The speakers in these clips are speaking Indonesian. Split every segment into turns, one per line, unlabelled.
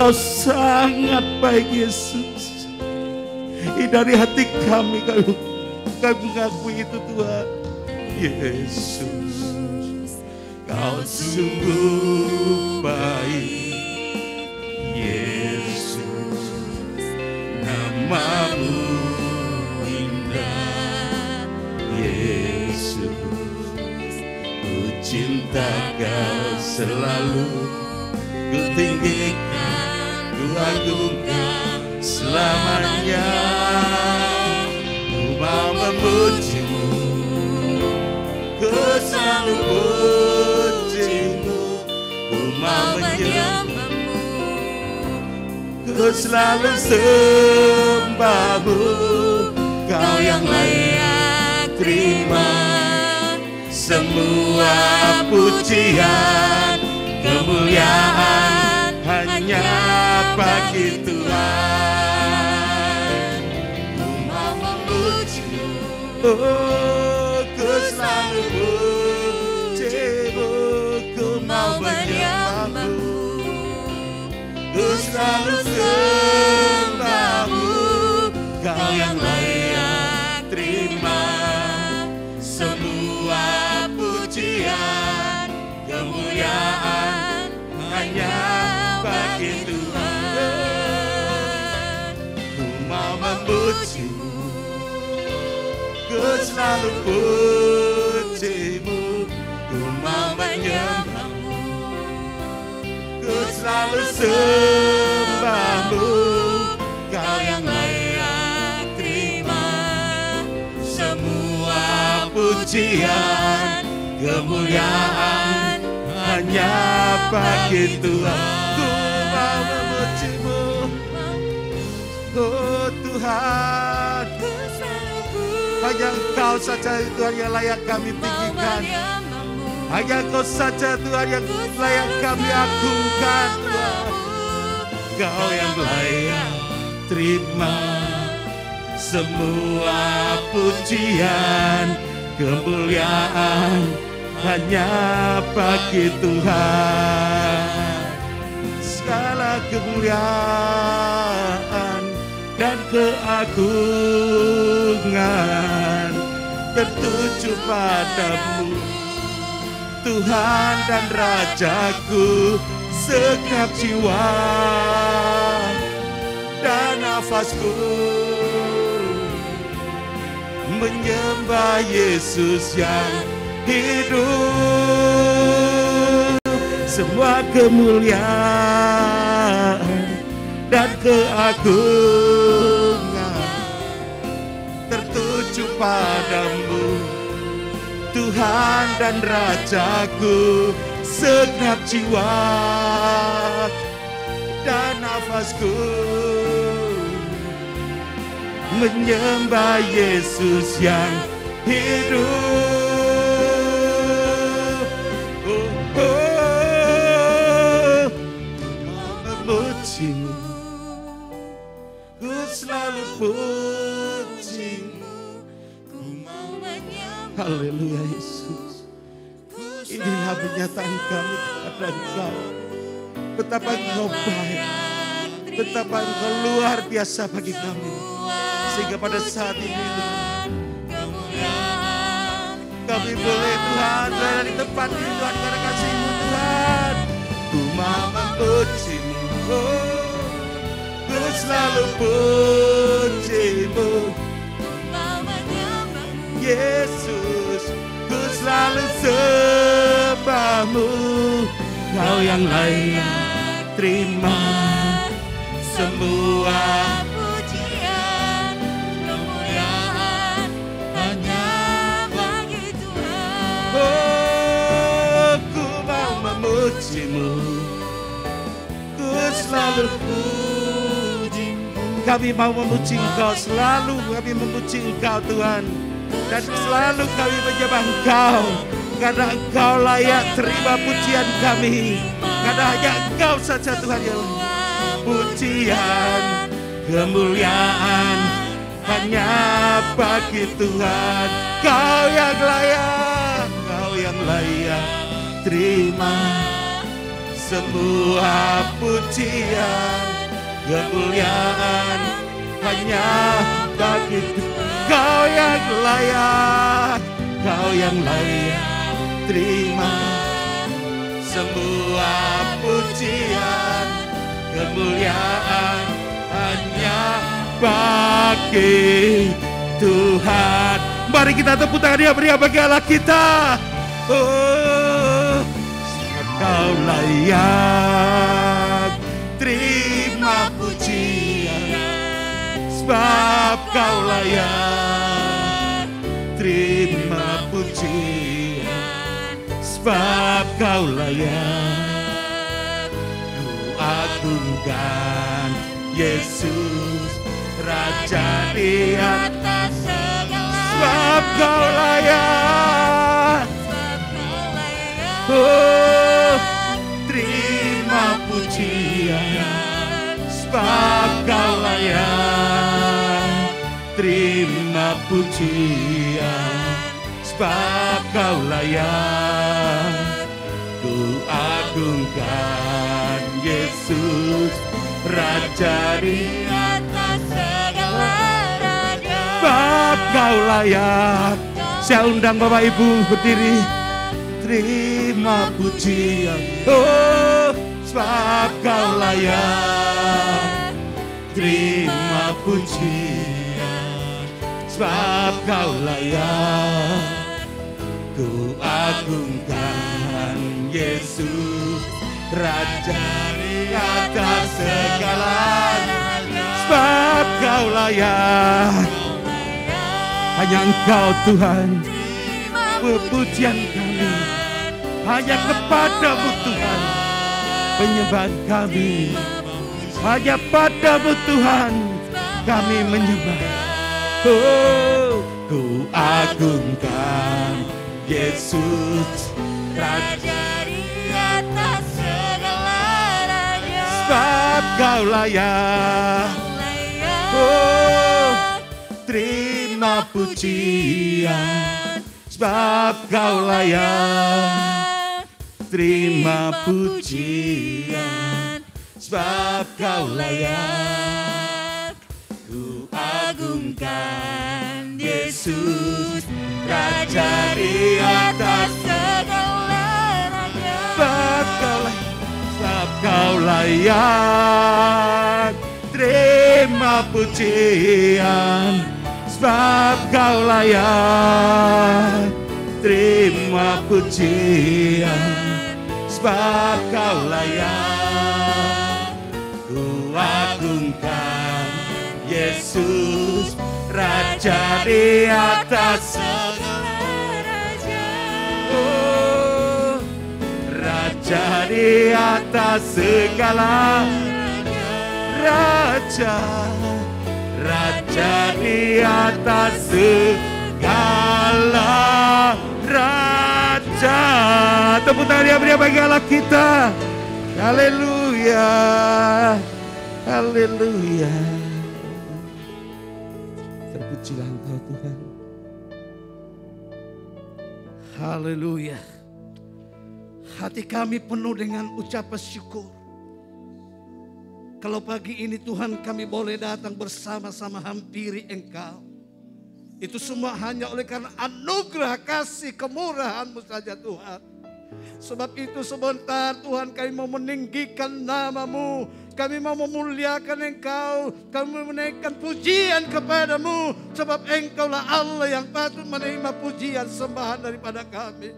Engkau sangat baik Yesus. Dari hati kami mengakui itu Tuhan. Yesus, Kau sungguh baik. Yesus, namamu indah. Yesus, ku cinta Kau selalu. Ku tinggikan, ku agungkan selamanya. Ku mau memujimu, ku selalu pujimu. Ku mau menyembahmu, ku selalu sembahmu. Kau yang layak terima semua pujian, kemuliaan hanya bagi Tuhan. Ku mau memujimu, oh, ku selalu pujimu. Ku mau menyembahmu, ku selalu sembahmu. Kau yang layak terima semua pujian, kemuliaan hanya bagi Tuhan. Ku mau memujimu, ku selalu pujimu. Ku mau menyembahmu, ku selalu sembahmu. Kau yang layak terima semua pujian, kemuliaan hanya bagi Tuhan. Ku mau memujimu, oh Tuhan. Hanya Engkau saja Tuhan yang layak kami tinggikan. Hanya Engkau saja Tuhan yang layak kami agungkan Tuhan. Kau yang layak terima semua pujian, kemuliaan hanya bagi Tuhan. Segala kemuliaan dan keagungan tertuju padamu, Tuhan dan Rajaku. Segenap jiwa dan nafasku menyembah Yesus yang hidup. Semua kemuliaan dan keagungan tertuju padamu, Tuhan dan Rajaku. Segenap jiwa dan nafasku menyembah Yesus yang hidup. Oh, oh, memujimu, ku selalu pujimu. Haleluya Yesus. Inilah pernyataan kami kepada Engkau. Betapa Engkau baik, betapa Engkau luar biasa bagi kami. Sehingga pada saat ini Tuhan, kami boleh Tuhan berada di tempat ini Tuhan, karena kasih-Mu Tuhan. Ku mau memujimu, oh, ku selalu pujimu. Yesus, ku selalu sembahmu. Kau yang layak terima semua pujian, kemuliaan hanya bagi Tuhan. Oh, ku mau memujimu, ku selalu pujimu. Kami mau memuji Engkau, selalu kami memuji Engkau Tuhan. Dan selalu kami menyembah Engkau, karena Engkau layak terima pujian kami. Karena hanya Engkau saja Tuhan yang pujian, kemuliaan hanya bagi Tuhan. Kau yang layak, Kau yang layak terima semua pujian, kemuliaan hanya bagi Kau yang layak, Kau yang layak terima semua pujian, kemuliaan hanya bagi Tuhan. Mari kita tepuk tangan yang meriah bagi Allah kita. Oh, Kau layak terima pujian, sebab Kau layak terima pujian, sebab Kau layak. Ku agungkan Yesus, Raja di atas segala, sebab Kau layak. Oh, terima pujian, sebab Kau layak. Terima pujian, sebab Kau layak. Ku agungkan Yesus, Raja di atas segala raja, sebab Kau layak. Saya undang Bapak Ibu berdiri. Terima pujian, oh, sebab Kau layak. Terima pujian, sebab Kau layak. Ku agungkan Yesus, Raja di atas segala, sebab Kau layak. Hanya Engkau Tuhan, pujian kami hanya kepadamu Tuhan, penyembahan kami hanya padamu Tuhan, kami menyembah. Oh, ku agungkan Yesus, Raja di atas segala raja, sebab Kau layak. Oh, terima pujian, sebab Kau layak. Terima pujian, sebab Kau layak. Ku agungkan Yesus, Raja di atas segala raja, sebab Kau layak. Sebab Kau layak. Terima pujian, sebab Kau layak. Terima pujian, sebab Kau layak. Ku agungkan Yesus, Raja di atas segala raja. Oh, Raja di atas segala raja. Raja di atas segala raja. Tepuk tangan yang meriah bagi Allah kita. Haleluya, haleluya. Terpujilah Engkau Tuhan. Haleluya. Hati kami penuh dengan ucapan syukur. Kalau pagi ini Tuhan kami boleh datang bersama-sama hampiri Engkau. Itu semua hanya oleh karena anugerah kasih kemurahan-Mu saja Tuhan. Sebab itu sebentar Tuhan kami mau meninggikan nama-Mu. Kami mau memuliakan Engkau. Kami menaikkan pujian kepada-Mu. Sebab Engkaulah Allah yang patut menerima pujian sembahan daripada kami.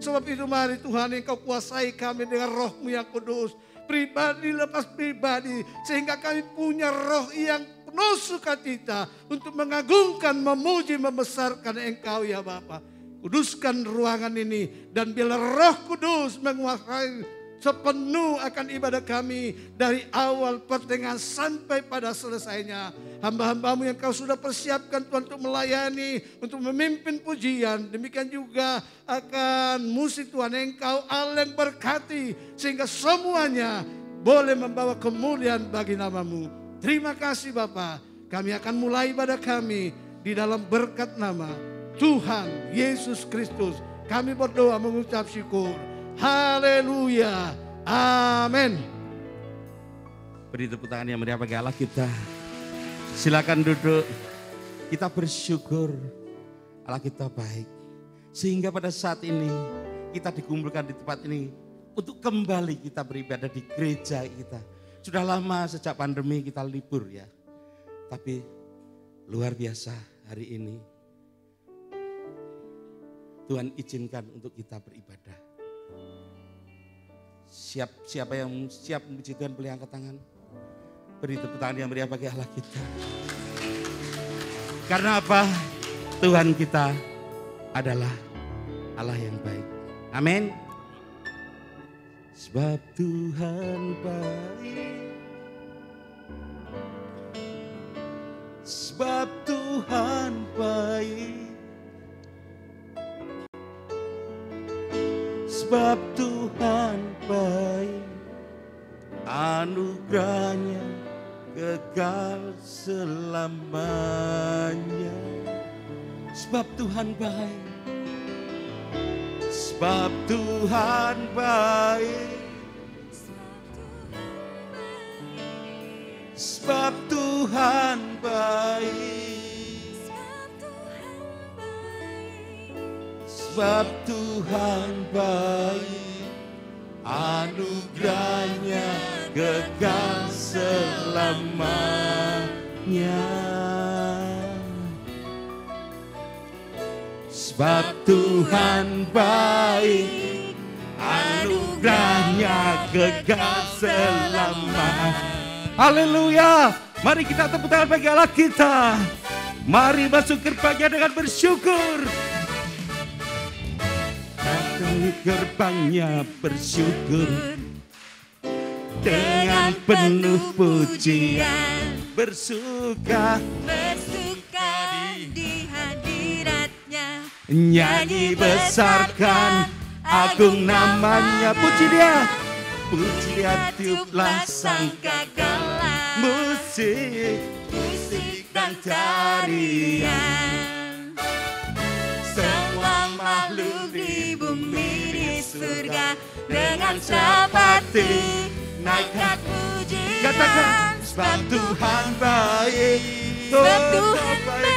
Sebab itu mari Tuhan Engkau kuasai kami dengan Roh-Mu yang kudus. Pribadi lepas pribadi. Sehingga kami punya roh yang penuh sukacita untuk mengagungkan, memuji, membesarkan Engkau ya Bapa. Kuduskan ruangan ini dan biarlah Roh Kudus menguasai sepenuh akan ibadah kami dari awal pertengahan sampai pada selesainya. Hamba-Hamba-Mu yang Kau sudah persiapkan Tuhan untuk melayani, untuk memimpin pujian. Demikian juga akan musik Tuhan Engkau Allah yang berkati sehingga semuanya boleh membawa kemuliaan bagi nama-Mu. Terima kasih Bapa. Kami akan mulai ibadah kami di dalam berkat nama Tuhan Yesus Kristus. Kami berdoa mengucap syukur. Haleluya. Amin. Beri tepuk tangan yang meriah bagi Allah kita. Silakan duduk. Kita bersyukur Allah kita baik. Sehingga pada saat ini kita dikumpulkan di tempat ini untuk kembali kita beribadah di gereja kita. Sudah lama sejak pandemi kita libur ya. Tapi luar biasa hari ini Tuhan izinkan untuk kita beribadah. Siapa yang siap memuji Tuhan boleh angkat tangan. Beri tepuk tangan yang meriah bagi Allah kita. Karena apa? Tuhan kita adalah Allah yang baik. Amin. Sebab Tuhan baik. Sebab Tuhan baik. Sebab Tuhan baik. Anugerahnya kekal selamanya. Sebab Tuhan baik. Sebab Tuhan baik. Sebab Tuhan baik. Sebab Tuhan baik. Anugerahnya kekal selamanya. Sebab Tuhan baik, anugerahnya kekal selamanya. Haleluya. Mari kita tepuk tangan bagi Allah kita. Mari masuk gerbangnya dengan bersyukur. Datang gerbangnya bersyukur. Dengan penuh pujian. Bersuka di hadiratnya. Nyanyi besarkan agung namanya. Puji dia. Puji dia tiuplah sangkakala. Musik dan tarian. Semua makhluk di bumi di surga dengan seperti naikkan pujian. Katakan sebab Tuhan baik. Sebab Tuhan baik.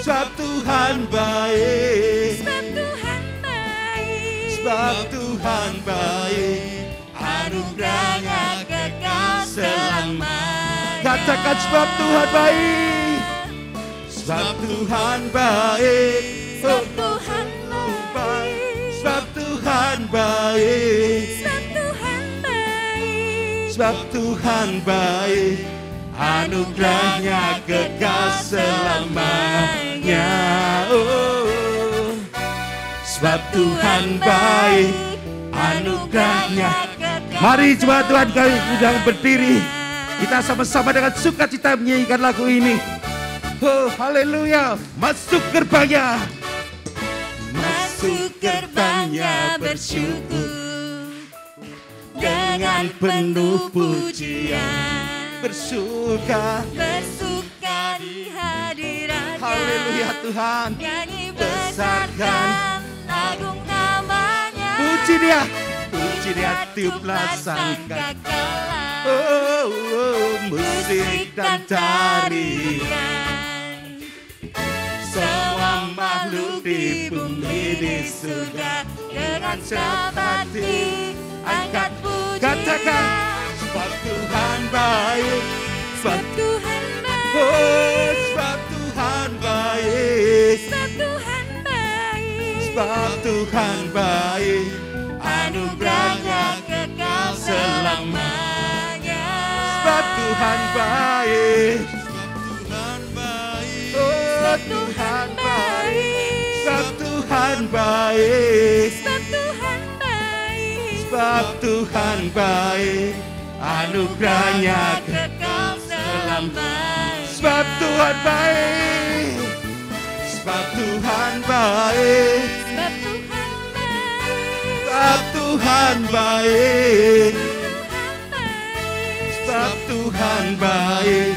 Sebab Tuhan baik. Sebab Tuhan baik. Sebab Tuhan baik. Anugerahnya kekal selamanya. Katakan sebab Tuhan baik. Sebab Tuhan baik. Sebab Tuhan baik. Sebab Tuhan baik. Sebab Tuhan baik. Sebab Tuhan baik. Anugerahnya kekal selamanya. Oh. Sebab Tuhan baik. Anugerahnya. Mari jemaat Tuhan kami sedang berdiri. Kita sama-sama dengan sukacita menyanyikan lagu ini. Oh, haleluya. Masuk gerbangnya. Masuk gerbangnya bersyukur. Dengan penuh pujian. Bersuka di hadiratnya. Haleluya Tuhan. Nyanyi besarkan agung namanya. Puji dia. Puji dia tiuplah sangkakala. Oh, musik dan tarian. Semua makhluk di bumi di surga dengan seperti angkat pujian. Katakan sebab Tuhan baik. Sebab Tuhan baik. Oh, sebab Tuhan baik. Sebab Tuhan baik. Sebab Tuhan baik. Anugerahnya kekal selamanya. Sebab Tuhan baik. Sebab Tuhan baik. Sebab Tuhan baik. Sebab Tuhan baik. Sebab Tuhan baik. Anugerahnya kekal selamanya. Sebab Tuhan baik. Sebab Tuhan baik. Sebab Tuhan sebab Tuhan baik. Sebab Tuhan baik.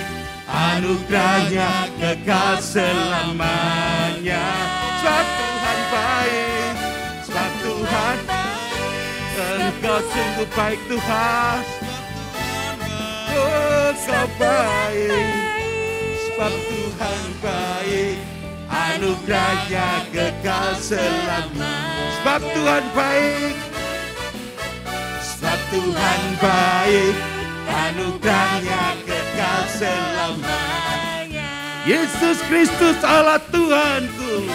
Anugerahnya kekal selamanya. Sebab Tuhan baik. Sebab Tuhan baik. Engkau sungguh baik Tuhan. Oh, Engkau baik. Sebab Tuhan baik, anugerahnya kekal selamanya. Sebab Tuhan baik. Sebab Tuhan baik, anugerahnya kekal selamanya. Yesus Kristus Allah Tuhanku.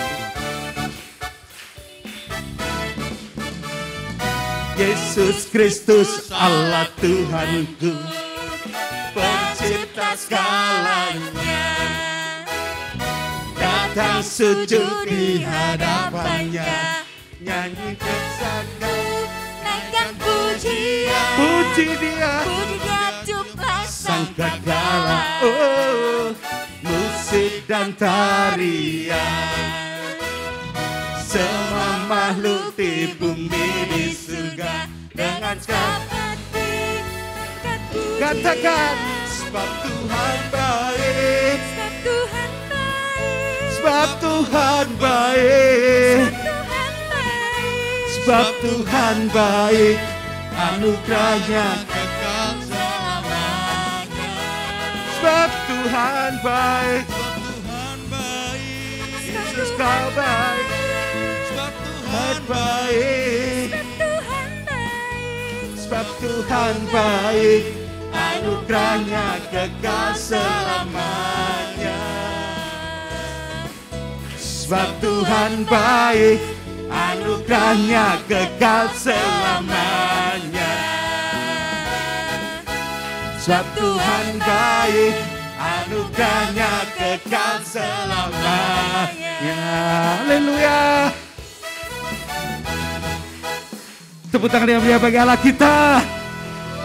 Yesus Kristus Allah Tuhanku, pencipta segalanya. Datang sujud di hadapannya, nyanyi kesakan, naikkan pujian. Puji dia, puji dia cuklah sang gagala. Oh, musik dan tarian. Semua makhluk di bumi di surga dengan seperti katakan, sebab Tuhan baik. Sebab Tuhan baik. Sebab Tuhan baik. Sebab Tuhan baik, anugerahnya kekal selamanya. Sebab Tuhan baik. Yesus kau baik. Tuhan baik. Sebab Tuhan baik, anugerahnya kekal selamanya. Sebab Tuhan baik, anugerahnya kekal selamanya. Sebab Tuhan baik, anugerahnya kekal selamanya. Haleluya. Tepuk tangan yang meriah bagi Allah kita.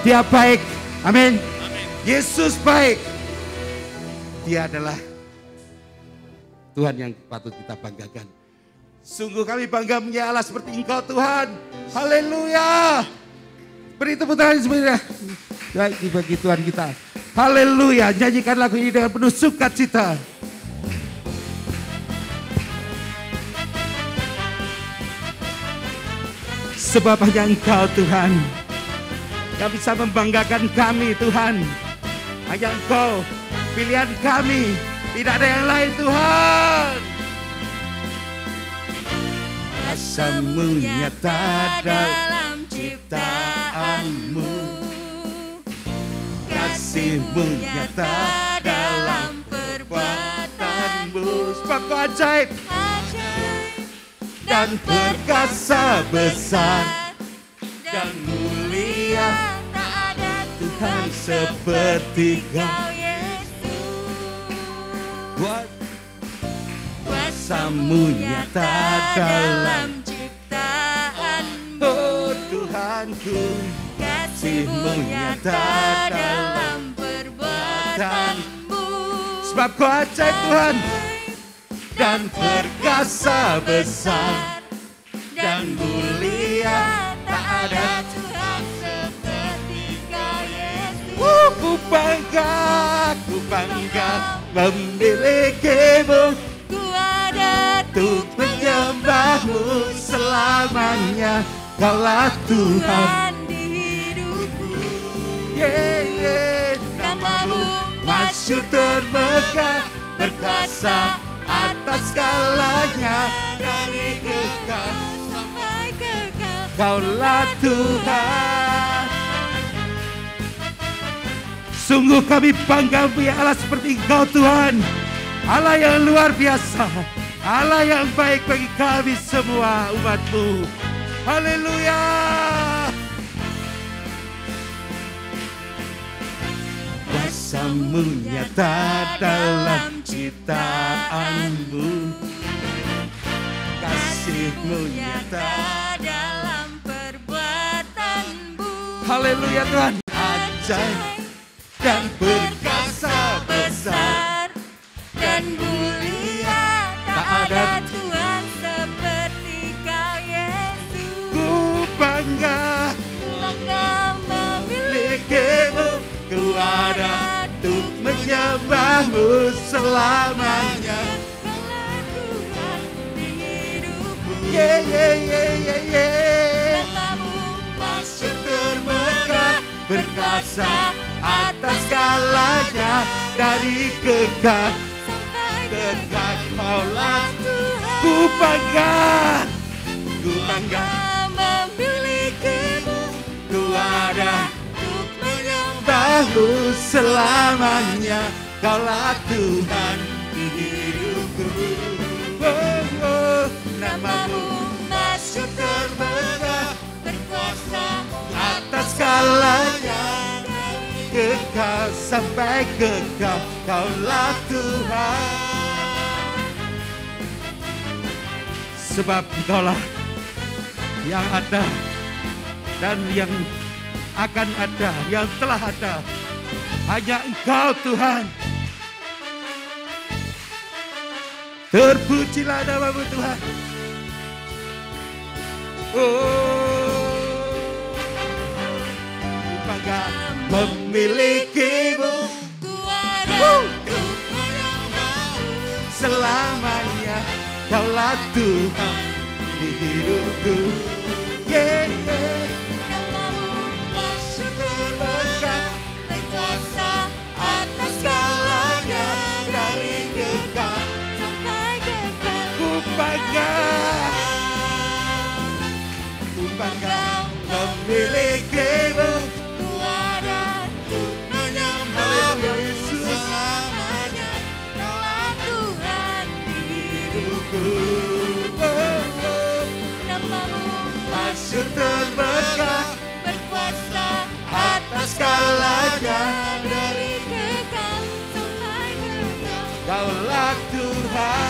Dia baik. Amin. Yesus baik. Dia adalah Tuhan yang patut kita banggakan. Sungguh kami bangga punya Allah seperti Engkau Tuhan. Haleluya. Beri tepuk tangan sebenarnya. Baik bagi Tuhan kita. Haleluya. Nyanyikan lagu ini dengan penuh sukacita. Sebab hanya Engkau Tuhan yang bisa membanggakan kami Tuhan. Hanya Engkau pilihan kami. Tidak ada yang lain Tuhan. Kuasa-Mu nyata dalam ciptaan-Mu. Kasih-Mu nyata dalam perbuatan-Mu. Sebab Kau ajaib dan perkasa besar dan mulia. Tak ada Tuhan seperti Kau Yesus. Kuasa-Mu nyata dalam ciptaan-Mu. Oh Tuhanku, kasih-Mu nyata dalam perbuatan-Mu. Sebab Kau ajaib Tuhan dan perkasa besar dan mulia. Tak ada Tuhan seperti Kau Yesus. Ku bangga memilikimu. Ku ada untuk menyembah-Mu selamanya. Kaulah Tuhan di hidupku. Nama-Mu masyhur termegah, berkuasa atas segalanya, dari kekal sampai kekal. Kaulah Tuhan. Sungguh kami bangga punya Allah seperti Engkau Tuhan. Allah yang luar biasa, Allah yang baik bagi kami semua umat-Mu. Haleluya. Kuasa-Mu nyata dalam ciptaan-Mu. Kasih-Mu nyata dalam perbuatan-Mu. Haleluya Tuhan. Ajaib dan perkasa besar dan mulia. Tak ada Tuhan seperti Kau Yesus. Ku bangga memilikimu. Ku ada untuk menyembah-Mu selamanya. Kaulah Tuhan di hidupku. Nama-Mu berkuasa atas segalanya, dari kekal sampai kekal. Kaulah Tuhan. Ku bangga memilikimu. Ku ada untuk menyembahmu selamanya. Kaulah Tuhan di hidupku. Namamu masyhur terbesar, berkuasa atas segalanya, kekal sampai kekal. Kaulah Tuhan. Sebab Engkaulah yang ada dan yang akan ada, yang telah ada. Hanya Engkau Tuhan. Terpujilah nama-Mu Tuhan. Bangga memilikimu. Selamanya Kaulah Tuhan di hidupku. Namamu masyhur terbesar, berkuasa atas segalanya, dari kekal sampai kekal. Ku bangga memilikimu. Ku ada untuk menyembahmu selamanya. Kaulah Tuhan di hidupku. Namamu masyhur terbesar, berkuasa atas segalanya, dari kekal sampai kekal. Kaulah Tuhan.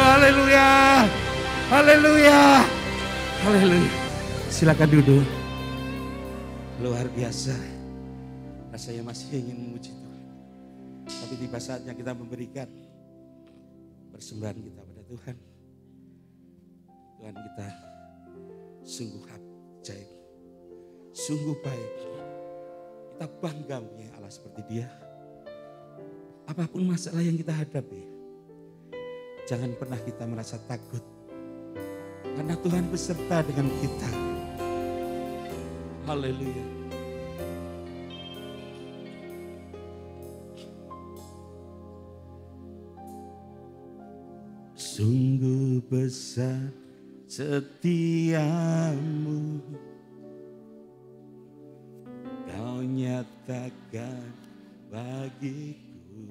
Haleluya, haleluya, haleluya. Silakan duduk. Luar biasa. Rasanya masih ingin memuji Tuhan. Tapi tiba saatnya kita memberikan persembahan kita pada Tuhan. Tuhan kita sungguh ajaib, sungguh baik. Kita bangga punya Allah seperti Dia. Apapun masalah yang kita hadapi, jangan pernah kita merasa takut. Karena Tuhan beserta dengan kita. Haleluya. Sungguh besar setiamu, Kau nyatakan bagiku.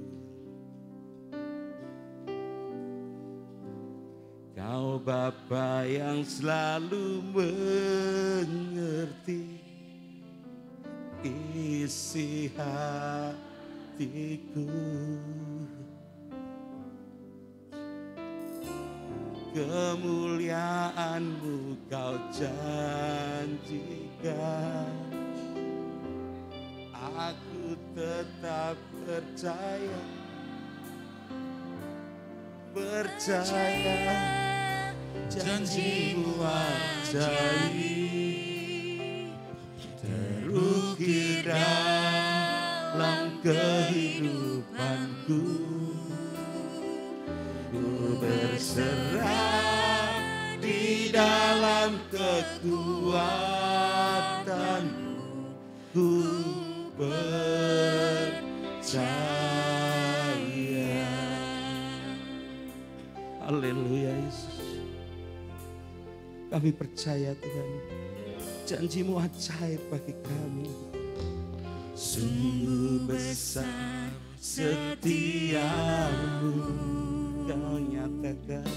Kau Bapa yang selalu mengerti isi hatiku. Kemuliaan-Mu Kau janjikan. Aku tetap percaya janji-Mu ajaib, terukir dalam kehidupanku. Ku berserah di dalam kekuatan-Mu. Ku percaya. Haleluya Yesus. Kami percaya Tuhan, janji-Mu ajaib bagi kami. Sungguh besar setiamu, Kau nyatakan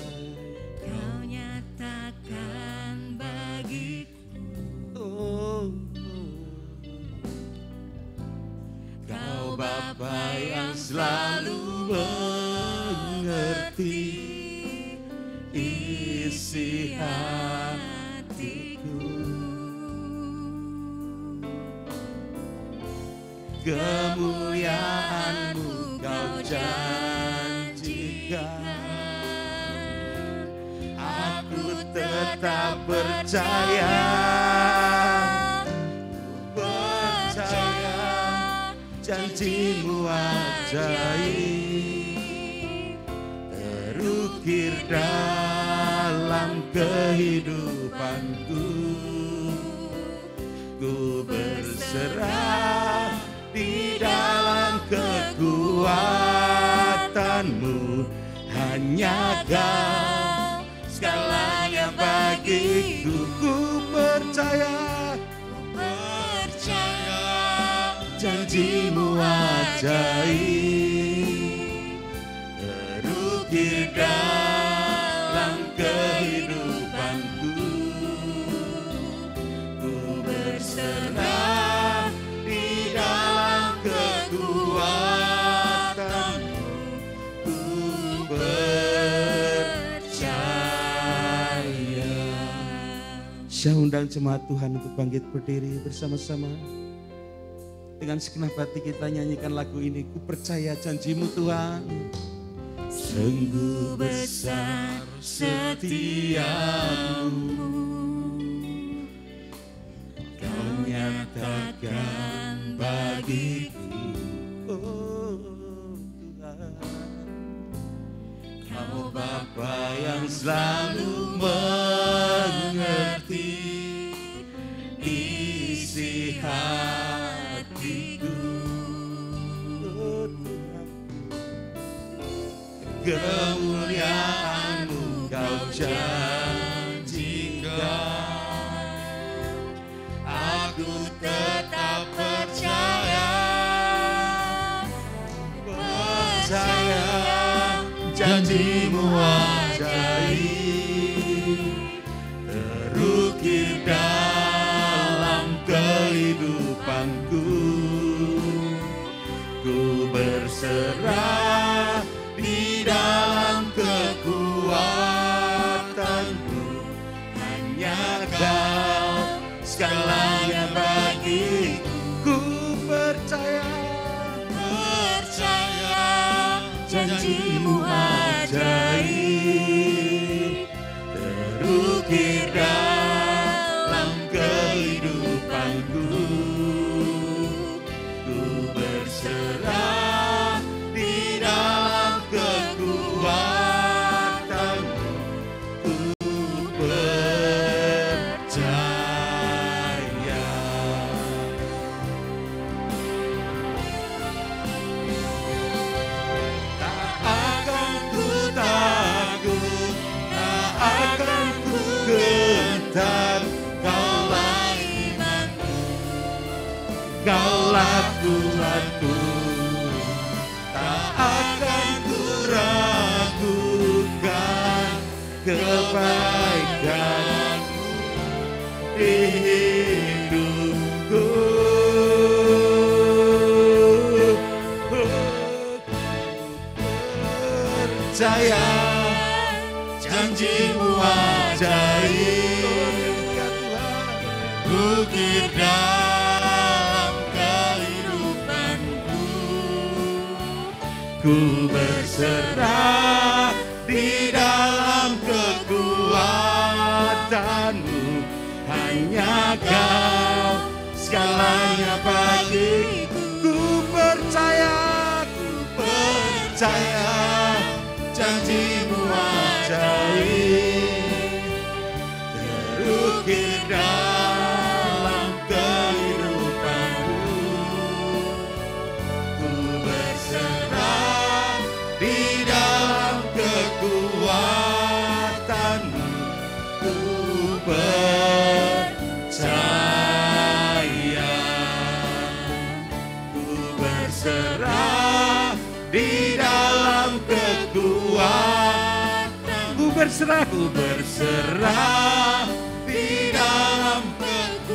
bagiku. Kau Bapa yang selalu mengerti isi hatiku. Kemuliaan-Mu Kau janjikan. Aku tetap percaya, percaya janjimu ajaib terukir dalam kehidupanku. Ku berserah di dalam kekuatanmu, hanya Kau segalanya bagiku. Ku percaya, percaya janjimu ajaib terukir dalam kehidupanku. Ku berserah di dalam kekuatanmu. Ku percaya. Saya undang jemaat Tuhan untuk bangkit berdiri bersama-sama. Dengan segenap hati kita nyanyikan lagu ini. Ku percaya janjimu Tuhan. Sungguh besar setiamu, Kau nyatakan bagiku. Oh Tuhan, Kau Bapa yang selalu mengerti isi hatiku. Oh Tuhan, kemuliaan-Mu Kau janjikan, aku tetap percaya, percaya janjimu ajaib terukir dalam kehidupanku. Ku berserah di dalam kekuatanmu, hanya Kau segalanya bagiku. Ku percaya, percaya janjimu ajaib terukir dalam kehidupanku. Ku berserah di dalam kekuatanmu. Ku percaya. Tak akan ku takut, tak akan ku gentar. Kaulah imanku, Kaulah Tuhanku. Tak akan ku ragukan kebaikan-Mu di hidupku. Percaya janjimu ajaib ukir dalam kehidupanku. Ku berserah di dalam kekuatanmu, hanya Kau segalanya bagiku. Ku percaya, janjimu ajaib terukir dalam kehidupanku. Ku berserah di dalam kekuatanmu. Ku percaya, ku berserah di dalam kekuatan. Ku berserah di dalam kekuatan.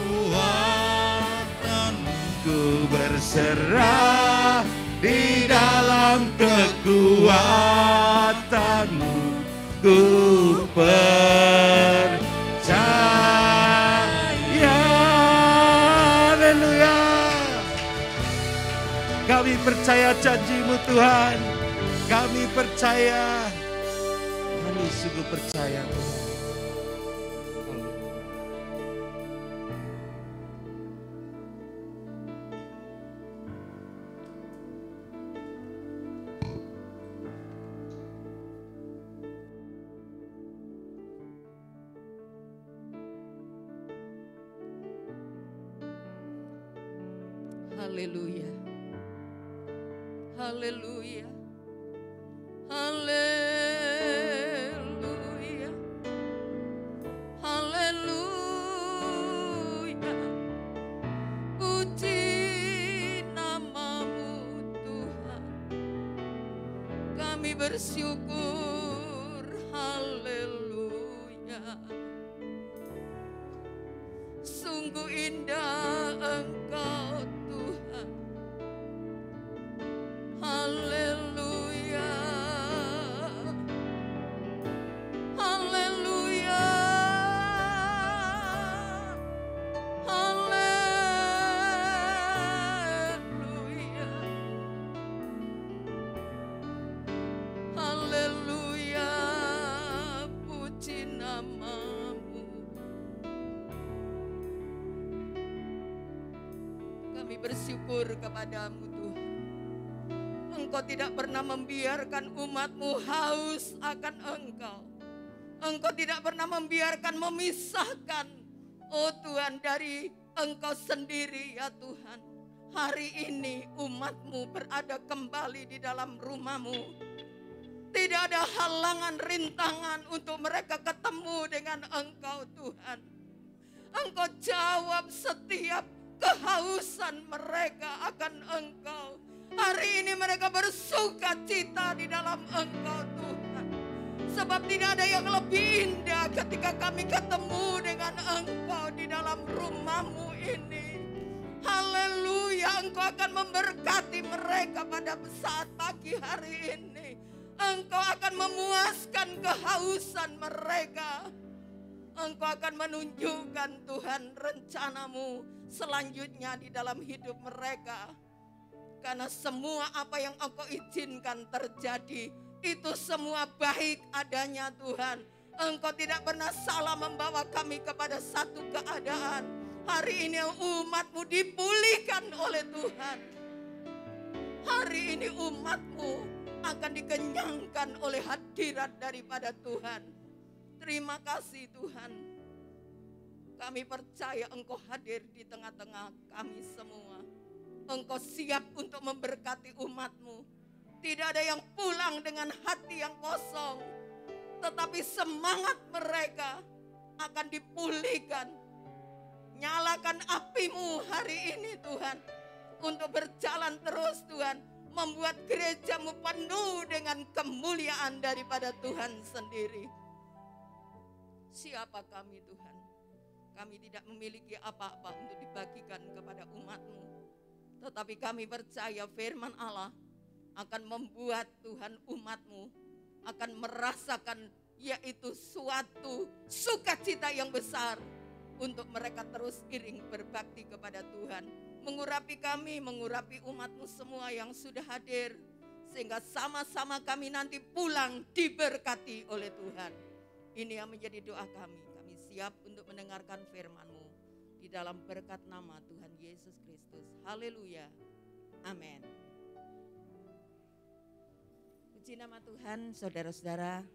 Ku berserah di dalam kekuatanmu. Ku percaya. Haleluya. Kami percaya janji-Mu Tuhan. Kami percaya. Kami sungguh percaya Tuhan.
Haleluya. Haleluya. Haleluya. Haleluya. Puji nama-Mu Tuhan. Kami bersyukur. Haleluya. Sungguh indah Engkau Tuhan. Haleluya. Haleluya. Haleluya. Haleluya. Puji nama-Mu. Kami bersyukur kepada-Mu Tuhan. Engkau tidak pernah membiarkan umat-Mu haus akan Engkau. Engkau tidak pernah membiarkan memisahkan, oh Tuhan, dari Engkau sendiri ya Tuhan. Hari ini umat-Mu berada kembali di dalam rumah-Mu. Tidak ada halangan, rintangan untuk mereka ketemu dengan Engkau Tuhan. Engkau jawab setiap kehausan mereka akan Engkau. Hari ini mereka bersuka cita di dalam Engkau Tuhan. Sebab tidak ada yang lebih indah ketika kami ketemu dengan Engkau di dalam rumah-Mu ini. Haleluya, Engkau akan memberkati mereka pada saat pagi hari ini. Engkau akan memuaskan kehausan mereka. Engkau akan menunjukkan Tuhan rencana-Mu selanjutnya di dalam hidup mereka. Karena semua apa yang Engkau izinkan terjadi, itu semua baik adanya Tuhan. Engkau tidak pernah salah membawa kami kepada satu keadaan. Hari ini umat-Mu dipulihkan oleh Tuhan. Hari ini umat-Mu akan dikenyangkan oleh hadirat daripada Tuhan. Terima kasih Tuhan. Kami percaya Engkau hadir di tengah-tengah kami semua. Engkau siap untuk memberkati umat-Mu. Tidak ada yang pulang dengan hati yang kosong. Tetapi semangat mereka akan dipulihkan. Nyalakan api-Mu hari ini Tuhan. Untuk berjalan terus Tuhan. Membuat gereja-Mu penuh dengan kemuliaan daripada Tuhan sendiri. Siapa kami Tuhan? Kami tidak memiliki apa-apa untuk dibagikan kepada umat-Mu. Tetapi kami percaya firman Allah akan membuat Tuhan umat-Mu akan merasakan yaitu suatu sukacita yang besar untuk mereka terus iring berbakti kepada Tuhan. Mengurapi kami, mengurapi umat-Mu semua yang sudah hadir. Sehingga sama-sama kami nanti pulang diberkati oleh Tuhan. Ini yang menjadi doa kami. Kami siap untuk mendengarkan firman-Mu. Di dalam berkat nama Tuhan Yesus Kristus. Haleluya. Amin. Puji nama Tuhan, saudara-saudara.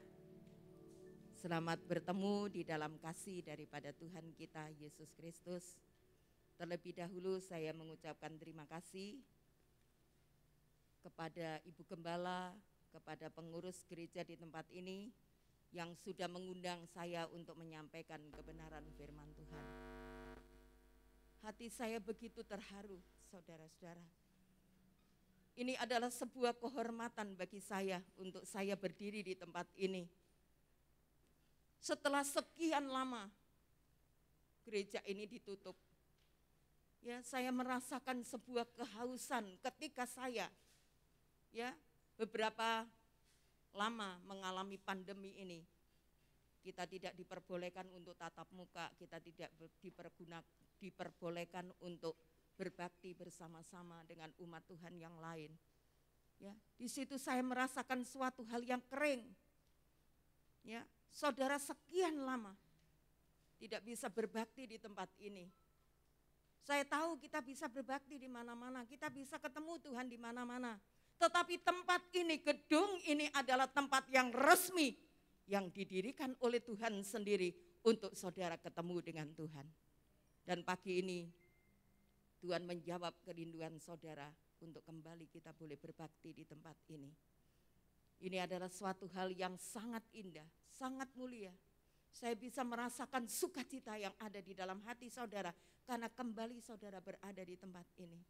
Selamat bertemu di dalam kasih daripada Tuhan kita Yesus Kristus. Terlebih dahulu saya mengucapkan terima kasih kepada Ibu Gembala, kepada pengurus gereja di tempat ini yang sudah mengundang saya untuk menyampaikan kebenaran firman Tuhan. Hati saya begitu terharu, saudara-saudara. Ini adalah sebuah kehormatan bagi saya untuk saya berdiri di tempat ini. Setelah sekian lama gereja ini ditutup, ya saya merasakan sebuah kehausan ketika saya beberapa lama mengalami pandemi ini. Kita tidak diperbolehkan untuk tatap muka, kita tidak diperbolehkan untuk berbakti bersama-sama dengan umat Tuhan yang lain. Ya, di situ saya merasakan suatu hal yang kering. Ya, saudara sekian lama tidak bisa berbakti di tempat ini. Saya tahu kita bisa berbakti di mana-mana, kita bisa ketemu Tuhan di mana-mana. Tetapi tempat ini, gedung ini adalah tempat yang resmi yang didirikan oleh Tuhan sendiri untuk saudara ketemu dengan Tuhan. Dan pagi ini Tuhan menjawab kerinduan saudara untuk kembali kita boleh berbakti di tempat ini. Ini adalah suatu hal yang sangat indah, sangat mulia. Saya bisa merasakan sukacita yang ada di dalam hati saudara karena kembali saudara berada di tempat ini.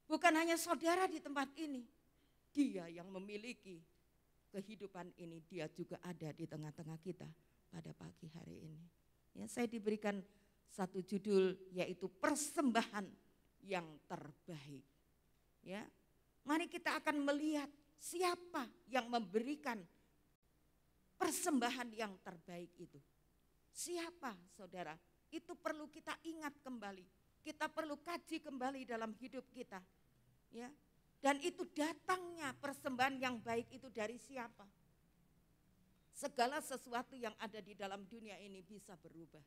Bukan hanya saudara di tempat ini, Dia yang memiliki kehidupan ini, Dia juga ada di tengah-tengah kita pada pagi hari ini. Ya, saya diberikan satu judul yaitu persembahan yang terbaik. Ya, mari kita akan melihat siapa yang memberikan persembahan yang terbaik itu. Siapa saudara? Itu perlu kita ingat kembali. Kita perlu kaji kembali dalam hidup kita. Ya. Dan itu datangnya persembahan yang baik itu dari siapa? Segala sesuatu yang ada di dalam dunia ini bisa berubah.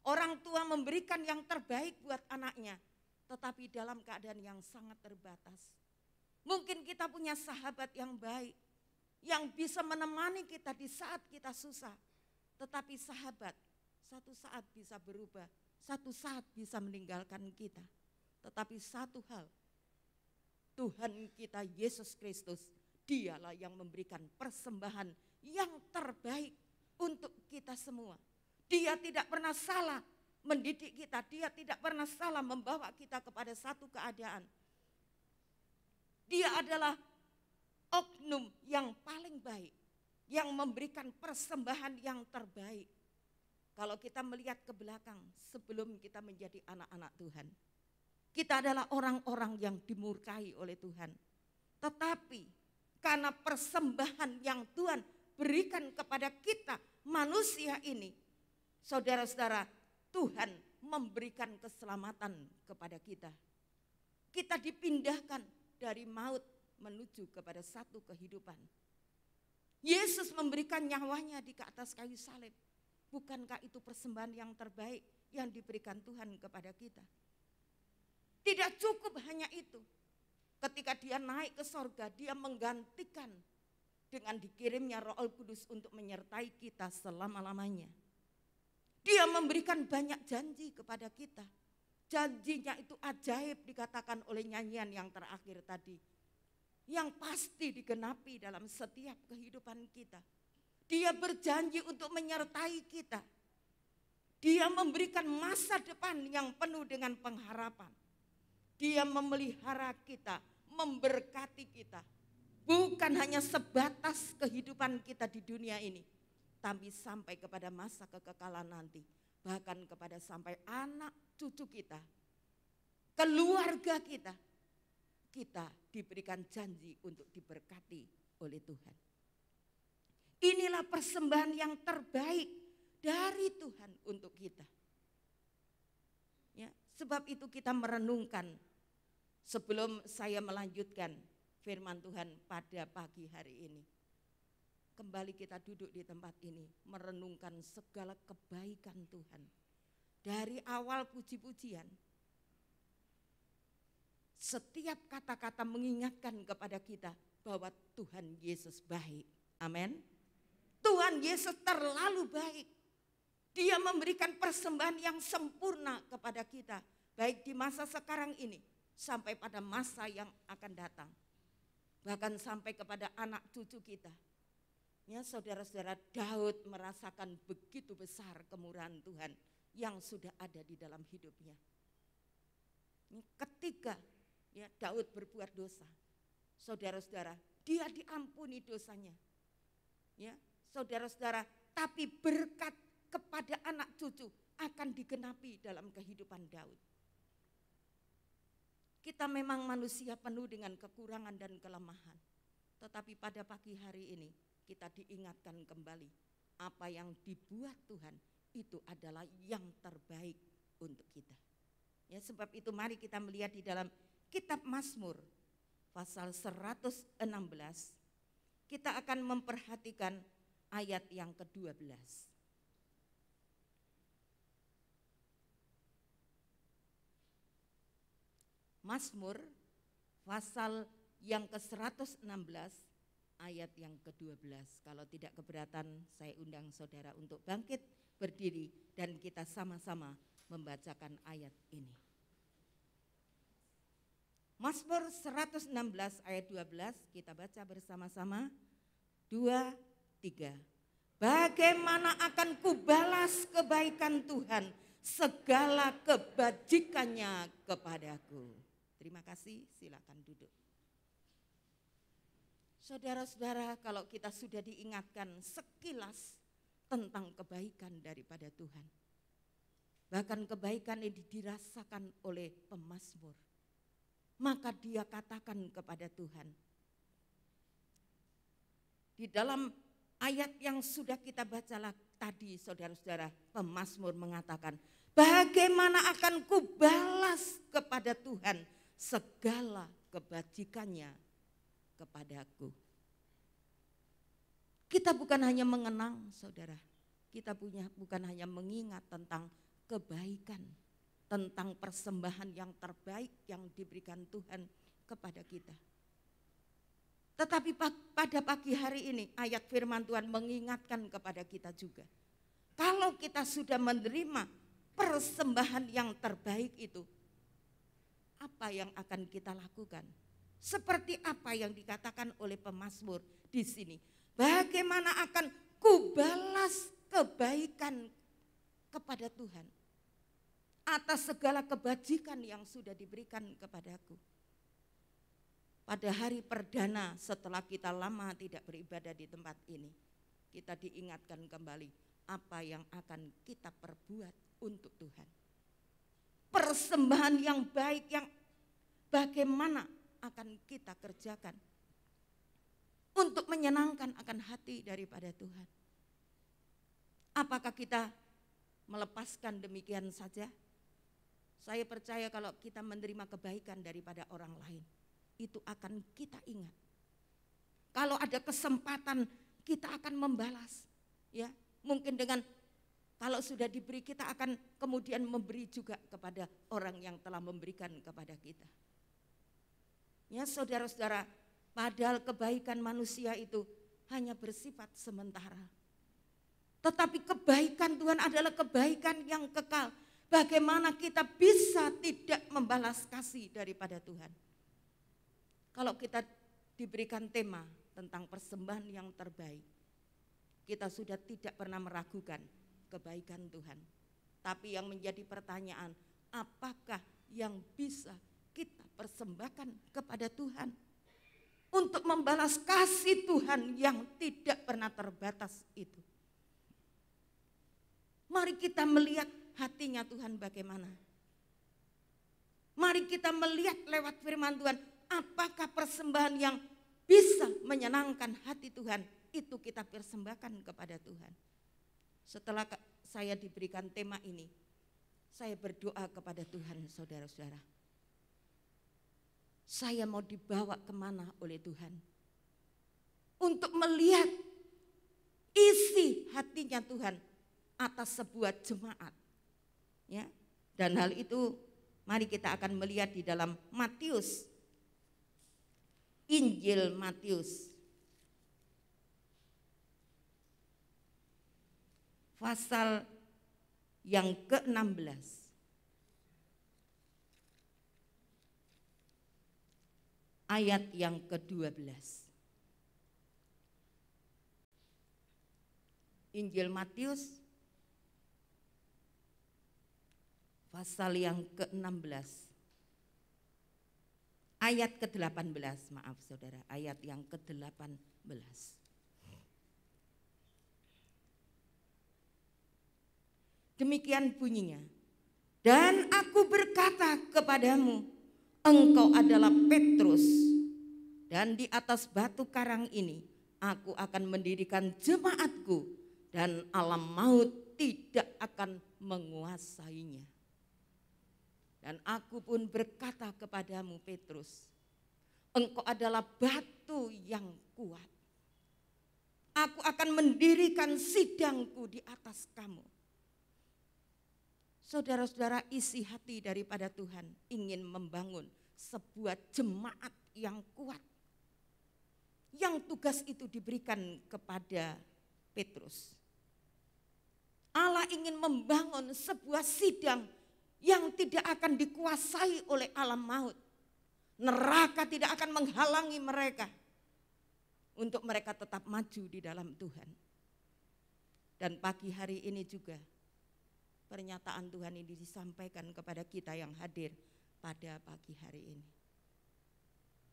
Orang tua memberikan yang terbaik buat anaknya, tetapi dalam keadaan yang sangat terbatas. Mungkin kita punya sahabat yang baik, yang bisa menemani kita di saat kita susah. Tetapi sahabat satu saat bisa berubah, satu saat bisa meninggalkan kita. Tetapi satu hal, Tuhan kita Yesus Kristus, Dialah yang memberikan persembahan yang terbaik untuk kita semua. Dia tidak pernah salah mendidik kita, Dia tidak pernah salah membawa kita kepada satu keadaan. Dia adalah oknum yang paling baik, yang memberikan persembahan yang terbaik. Kalau kita melihat ke belakang sebelum kita menjadi anak-anak Tuhan, kita adalah orang-orang yang dimurkai oleh Tuhan. Tetapi karena persembahan yang Tuhan berikan kepada kita manusia ini, saudara-saudara, Tuhan memberikan keselamatan kepada kita. Kita dipindahkan dari maut menuju kepada satu kehidupan. Yesus memberikan nyawanya di atas kayu salib. Bukankah itu persembahan yang terbaik yang diberikan Tuhan kepada kita? Tidak cukup hanya itu. Ketika Dia naik ke sorga, Dia menggantikan dengan dikirimnya Roh Kudus untuk menyertai kita selama-lamanya. Dia memberikan banyak janji kepada kita. Janjinya itu ajaib dikatakan oleh nyanyian yang terakhir tadi. Yang pasti digenapi dalam setiap kehidupan kita. Dia berjanji untuk menyertai kita. Dia memberikan masa depan yang penuh dengan pengharapan. Dia memelihara kita, memberkati kita. Bukan hanya sebatas kehidupan kita di dunia ini, tapi sampai kepada masa kekekalan nanti. Bahkan kepada sampai anak cucu kita, keluarga kita, kita diberikan janji untuk diberkati oleh Tuhan. Inilah persembahan yang terbaik dari Tuhan untuk kita. Ya, sebab itu kita merenungkan sebelum saya melanjutkan firman Tuhan pada pagi hari ini. Kembali kita duduk di tempat ini, merenungkan segala kebaikan Tuhan. Dari awal puji-pujian, setiap kata-kata mengingatkan kepada kita bahwa Tuhan Yesus baik. Amin. Tuhan Yesus terlalu baik. Dia memberikan persembahan yang sempurna kepada kita. Baik di masa sekarang ini, sampai pada masa yang akan datang. Bahkan sampai kepada anak cucu kita. Ya, saudara-saudara, Daud merasakan begitu besar kemurahan Tuhan yang sudah ada di dalam hidupnya. Ketika ya, Daud berbuat dosa, saudara-saudara, dia diampuni dosanya. Ya, saudara-saudara, tapi berkat kepada anak cucu akan digenapi dalam kehidupan Daud. Kita memang manusia penuh dengan kekurangan dan kelemahan. Tetapi pada pagi hari ini kita diingatkan kembali apa yang dibuat Tuhan itu adalah yang terbaik untuk kita. Ya, sebab itu mari kita melihat di dalam kitab Mazmur pasal 116. Kita akan memperhatikan ayat yang ke-12. Mazmur pasal yang ke-116 ayat yang ke-12. Kalau tidak keberatan, saya undang saudara untuk bangkit berdiri dan kita sama-sama membacakan ayat ini. Mazmur 116 ayat 12 kita baca bersama-sama. 2, 3. Bagaimana akan kubalas kebaikan Tuhan, segala kebajikannya kepadaku. Terima kasih, silakan duduk. Saudara-saudara, kalau kita sudah diingatkan sekilas tentang kebaikan daripada Tuhan, bahkan kebaikan ini dirasakan oleh pemazmur, maka dia katakan kepada Tuhan. Di dalam ayat yang sudah kita baca tadi, saudara-saudara, pemazmur mengatakan, bagaimana akan kubalas kepada Tuhan segala kebajikannya kepadaku. Kita bukan hanya mengenang, saudara, kita bukan hanya mengingat tentang kebaikan, tentang persembahan yang terbaik yang diberikan Tuhan kepada kita. Tetapi pada pagi hari ini ayat firman Tuhan mengingatkan kepada kita juga. Kalau kita sudah menerima persembahan yang terbaik itu, apa yang akan kita lakukan? Seperti apa yang dikatakan oleh pemazmur di sini. Bagaimana akan kubalas kebaikan kepada Tuhan atas segala kebajikan yang sudah diberikan kepadaku. Pada hari perdana setelah kita lama tidak beribadah di tempat ini, kita diingatkan kembali apa yang akan kita perbuat untuk Tuhan. Persembahan yang baik yang bagaimana akan kita kerjakan untuk menyenangkan akan hati daripada Tuhan. Apakah kita melepaskan demikian saja? Saya percaya kalau kita menerima kebaikan daripada orang lain, itu akan kita ingat. Kalau ada kesempatan kita akan membalas, ya. Mungkin dengan kalau sudah diberi kita akan kemudian memberi juga kepada orang yang telah memberikan kepada kita. Ya, saudara-saudara, padahal kebaikan manusia itu hanya bersifat sementara. Tetapi kebaikan Tuhan adalah kebaikan yang kekal. Bagaimana kita bisa tidak membalas kasih daripada Tuhan? Kalau kita diberikan tema tentang persembahan yang terbaik, kita sudah tidak pernah meragukan kebaikan Tuhan. Tapi yang menjadi pertanyaan, apakah yang bisa kita persembahkan kepada Tuhan untuk membalas kasih Tuhan yang tidak pernah terbatas itu? Mari kita melihat hatinya Tuhan bagaimana. Mari kita melihat lewat firman Tuhan, apakah persembahan yang bisa menyenangkan hati Tuhan, itu kita persembahkan kepada Tuhan. Setelah saya diberikan tema ini, saya berdoa kepada Tuhan, saudara-saudara. Saya mau dibawa kemana oleh Tuhan? Untuk melihat isi hatinya Tuhan atas sebuah jemaat. Ya, dan hal itu mari kita akan melihat di dalam Matius, Injil Matius pasal yang ke-16 ayat yang ke-12. Injil Matius pasal yang ke-16 ayat ke-18, maaf saudara, ayat yang ke-18. Demikian bunyinya, dan aku berkata kepadamu, engkau adalah Petrus, dan di atas batu karang ini aku akan mendirikan jemaatku, dan alam maut tidak akan menguasainya. Dan aku pun berkata kepadamu Petrus, engkau adalah batu yang kuat. Aku akan mendirikan sidangku di atas kamu. Saudara-saudara, isi hati daripada Tuhan ingin membangun sebuah jemaat yang kuat. Yang tugas itu diberikan kepada Petrus. Allah ingin membangun sebuah sidang yang tidak akan dikuasai oleh alam maut. Neraka tidak akan menghalangi mereka untuk mereka tetap maju di dalam Tuhan. Dan pagi hari ini juga pernyataan Tuhan ini disampaikan kepada kita yang hadir pada pagi hari ini.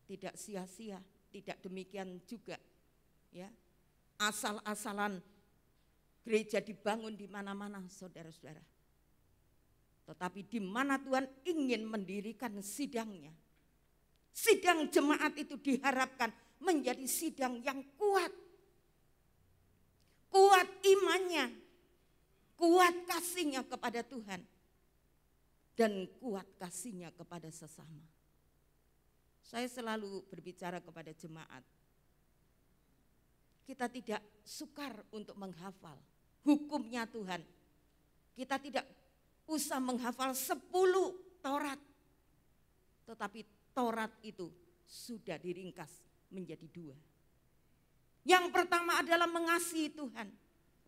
Tidak sia-sia, tidak demikian juga ya. Asal-asalan gereja dibangun di mana-mana saudara-saudara. Tetapi di mana Tuhan ingin mendirikan sidangnya. Sidang jemaat itu diharapkan menjadi sidang yang kuat. Kuat imannya, kuat kasihnya kepada Tuhan, dan kuat kasihnya kepada sesama. Saya selalu berbicara kepada jemaat, kita tidak sukar untuk menghafal hukumnya Tuhan. Kita tidak usah menghafal 10 Taurat, tetapi Taurat itu sudah diringkas menjadi 2. Yang pertama adalah mengasihi Tuhan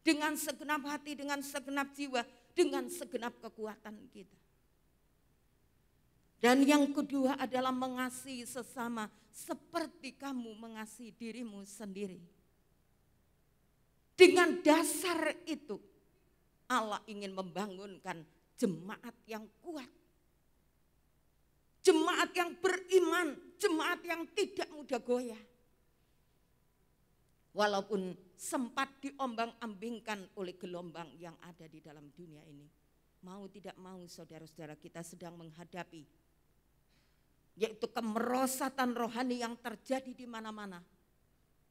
dengan segenap hati, dengan segenap jiwa, dengan segenap kekuatan kita. Dan yang kedua adalah mengasihi sesama seperti kamu mengasihi dirimu sendiri. Dengan dasar itu Allah ingin membangunkan jemaat yang kuat. Jemaat yang beriman, jemaat yang tidak mudah goyah. Walaupun sempat diombang-ambingkan oleh gelombang yang ada di dalam dunia ini. Mau tidak mau saudara-saudara kita sedang menghadapi yaitu kemerosatan rohani yang terjadi di mana-mana.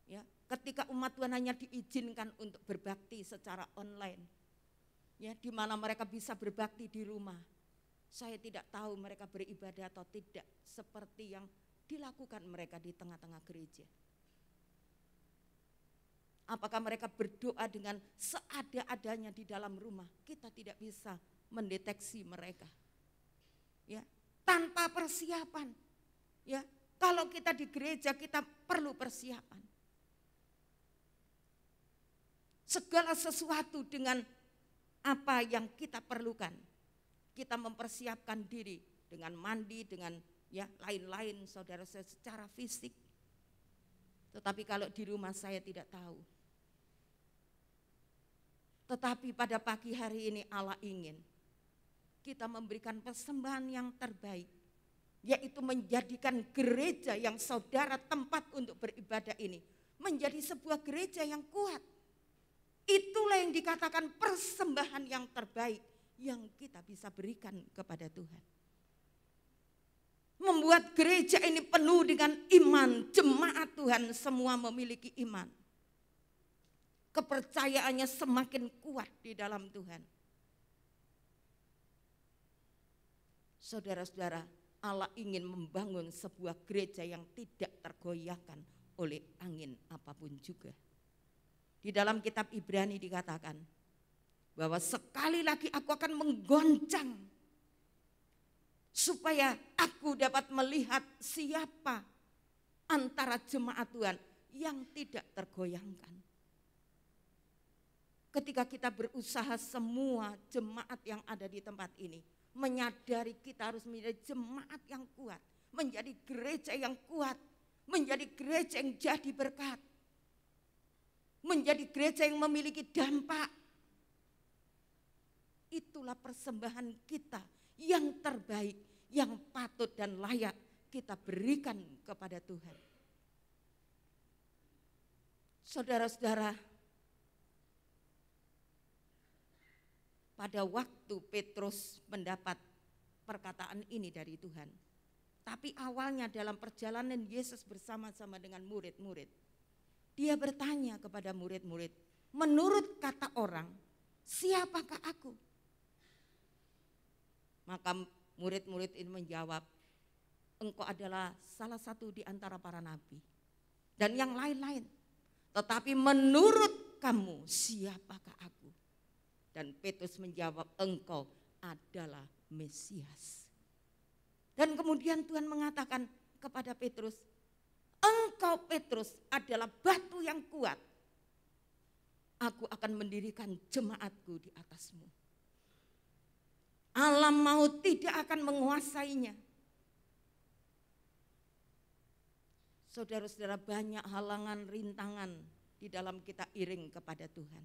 Ya, ketika umat Tuhan hanya diizinkan untuk berbakti secara online. Ya, di mana mereka bisa berbakti di rumah. Saya tidak tahu mereka beribadah atau tidak seperti yang dilakukan mereka di tengah-tengah gereja. Apakah mereka berdoa dengan seada-adanya di dalam rumah? Kita tidak bisa mendeteksi mereka. Ya, tanpa persiapan. Ya, kalau kita di gereja kita perlu persiapan. Segala sesuatu dengan apa yang kita perlukan. Kita mempersiapkan diri dengan mandi, dengan ya lain-lain saudara saya secara fisik. Tetapi kalau di rumah saya tidak tahu. Tetapi pada pagi hari ini Allah ingin kita memberikan persembahan yang terbaik, yaitu menjadikan gereja yang saudara tempat untuk beribadah ini menjadi sebuah gereja yang kuat. Itulah yang dikatakan persembahan yang terbaik yang kita bisa berikan kepada Tuhan. Membuat gereja ini penuh dengan iman, jemaat Tuhan semua memiliki iman. Kepercayaannya semakin kuat di dalam Tuhan. Saudara-saudara, Allah ingin membangun sebuah gereja yang tidak tergoyahkan oleh angin apapun juga. Di dalam kitab Ibrani dikatakan bahwa sekali lagi aku akan menggoncang supaya aku dapat melihat siapa antara jemaat Tuhan yang tidak tergoyahkan. Ketika kita berusaha semua jemaat yang ada di tempat ini menyadari kita harus menjadi jemaat yang kuat, menjadi gereja yang kuat, menjadi gereja yang jadi berkat, menjadi gereja yang memiliki dampak. Itulah persembahan kita yang terbaik, yang patut dan layak kita berikan kepada Tuhan. Saudara-saudara, pada waktu Petrus mendapat perkataan ini dari Tuhan, tapi awalnya dalam perjalanan Yesus bersama-sama dengan murid-murid, dia bertanya kepada murid-murid, menurut kata orang, siapakah aku? Maka murid-murid ini menjawab, engkau adalah salah satu di antara para nabi dan yang lain-lain. Tetapi menurut kamu siapakah aku? Dan Petrus menjawab, engkau adalah Mesias. Dan kemudian Tuhan mengatakan kepada Petrus, engkau Petrus adalah batu yang kuat. Aku akan mendirikan jemaatku di atasmu. Alam maut tidak akan menguasainya. Saudara-saudara, banyak halangan, rintangan di dalam kita iring kepada Tuhan.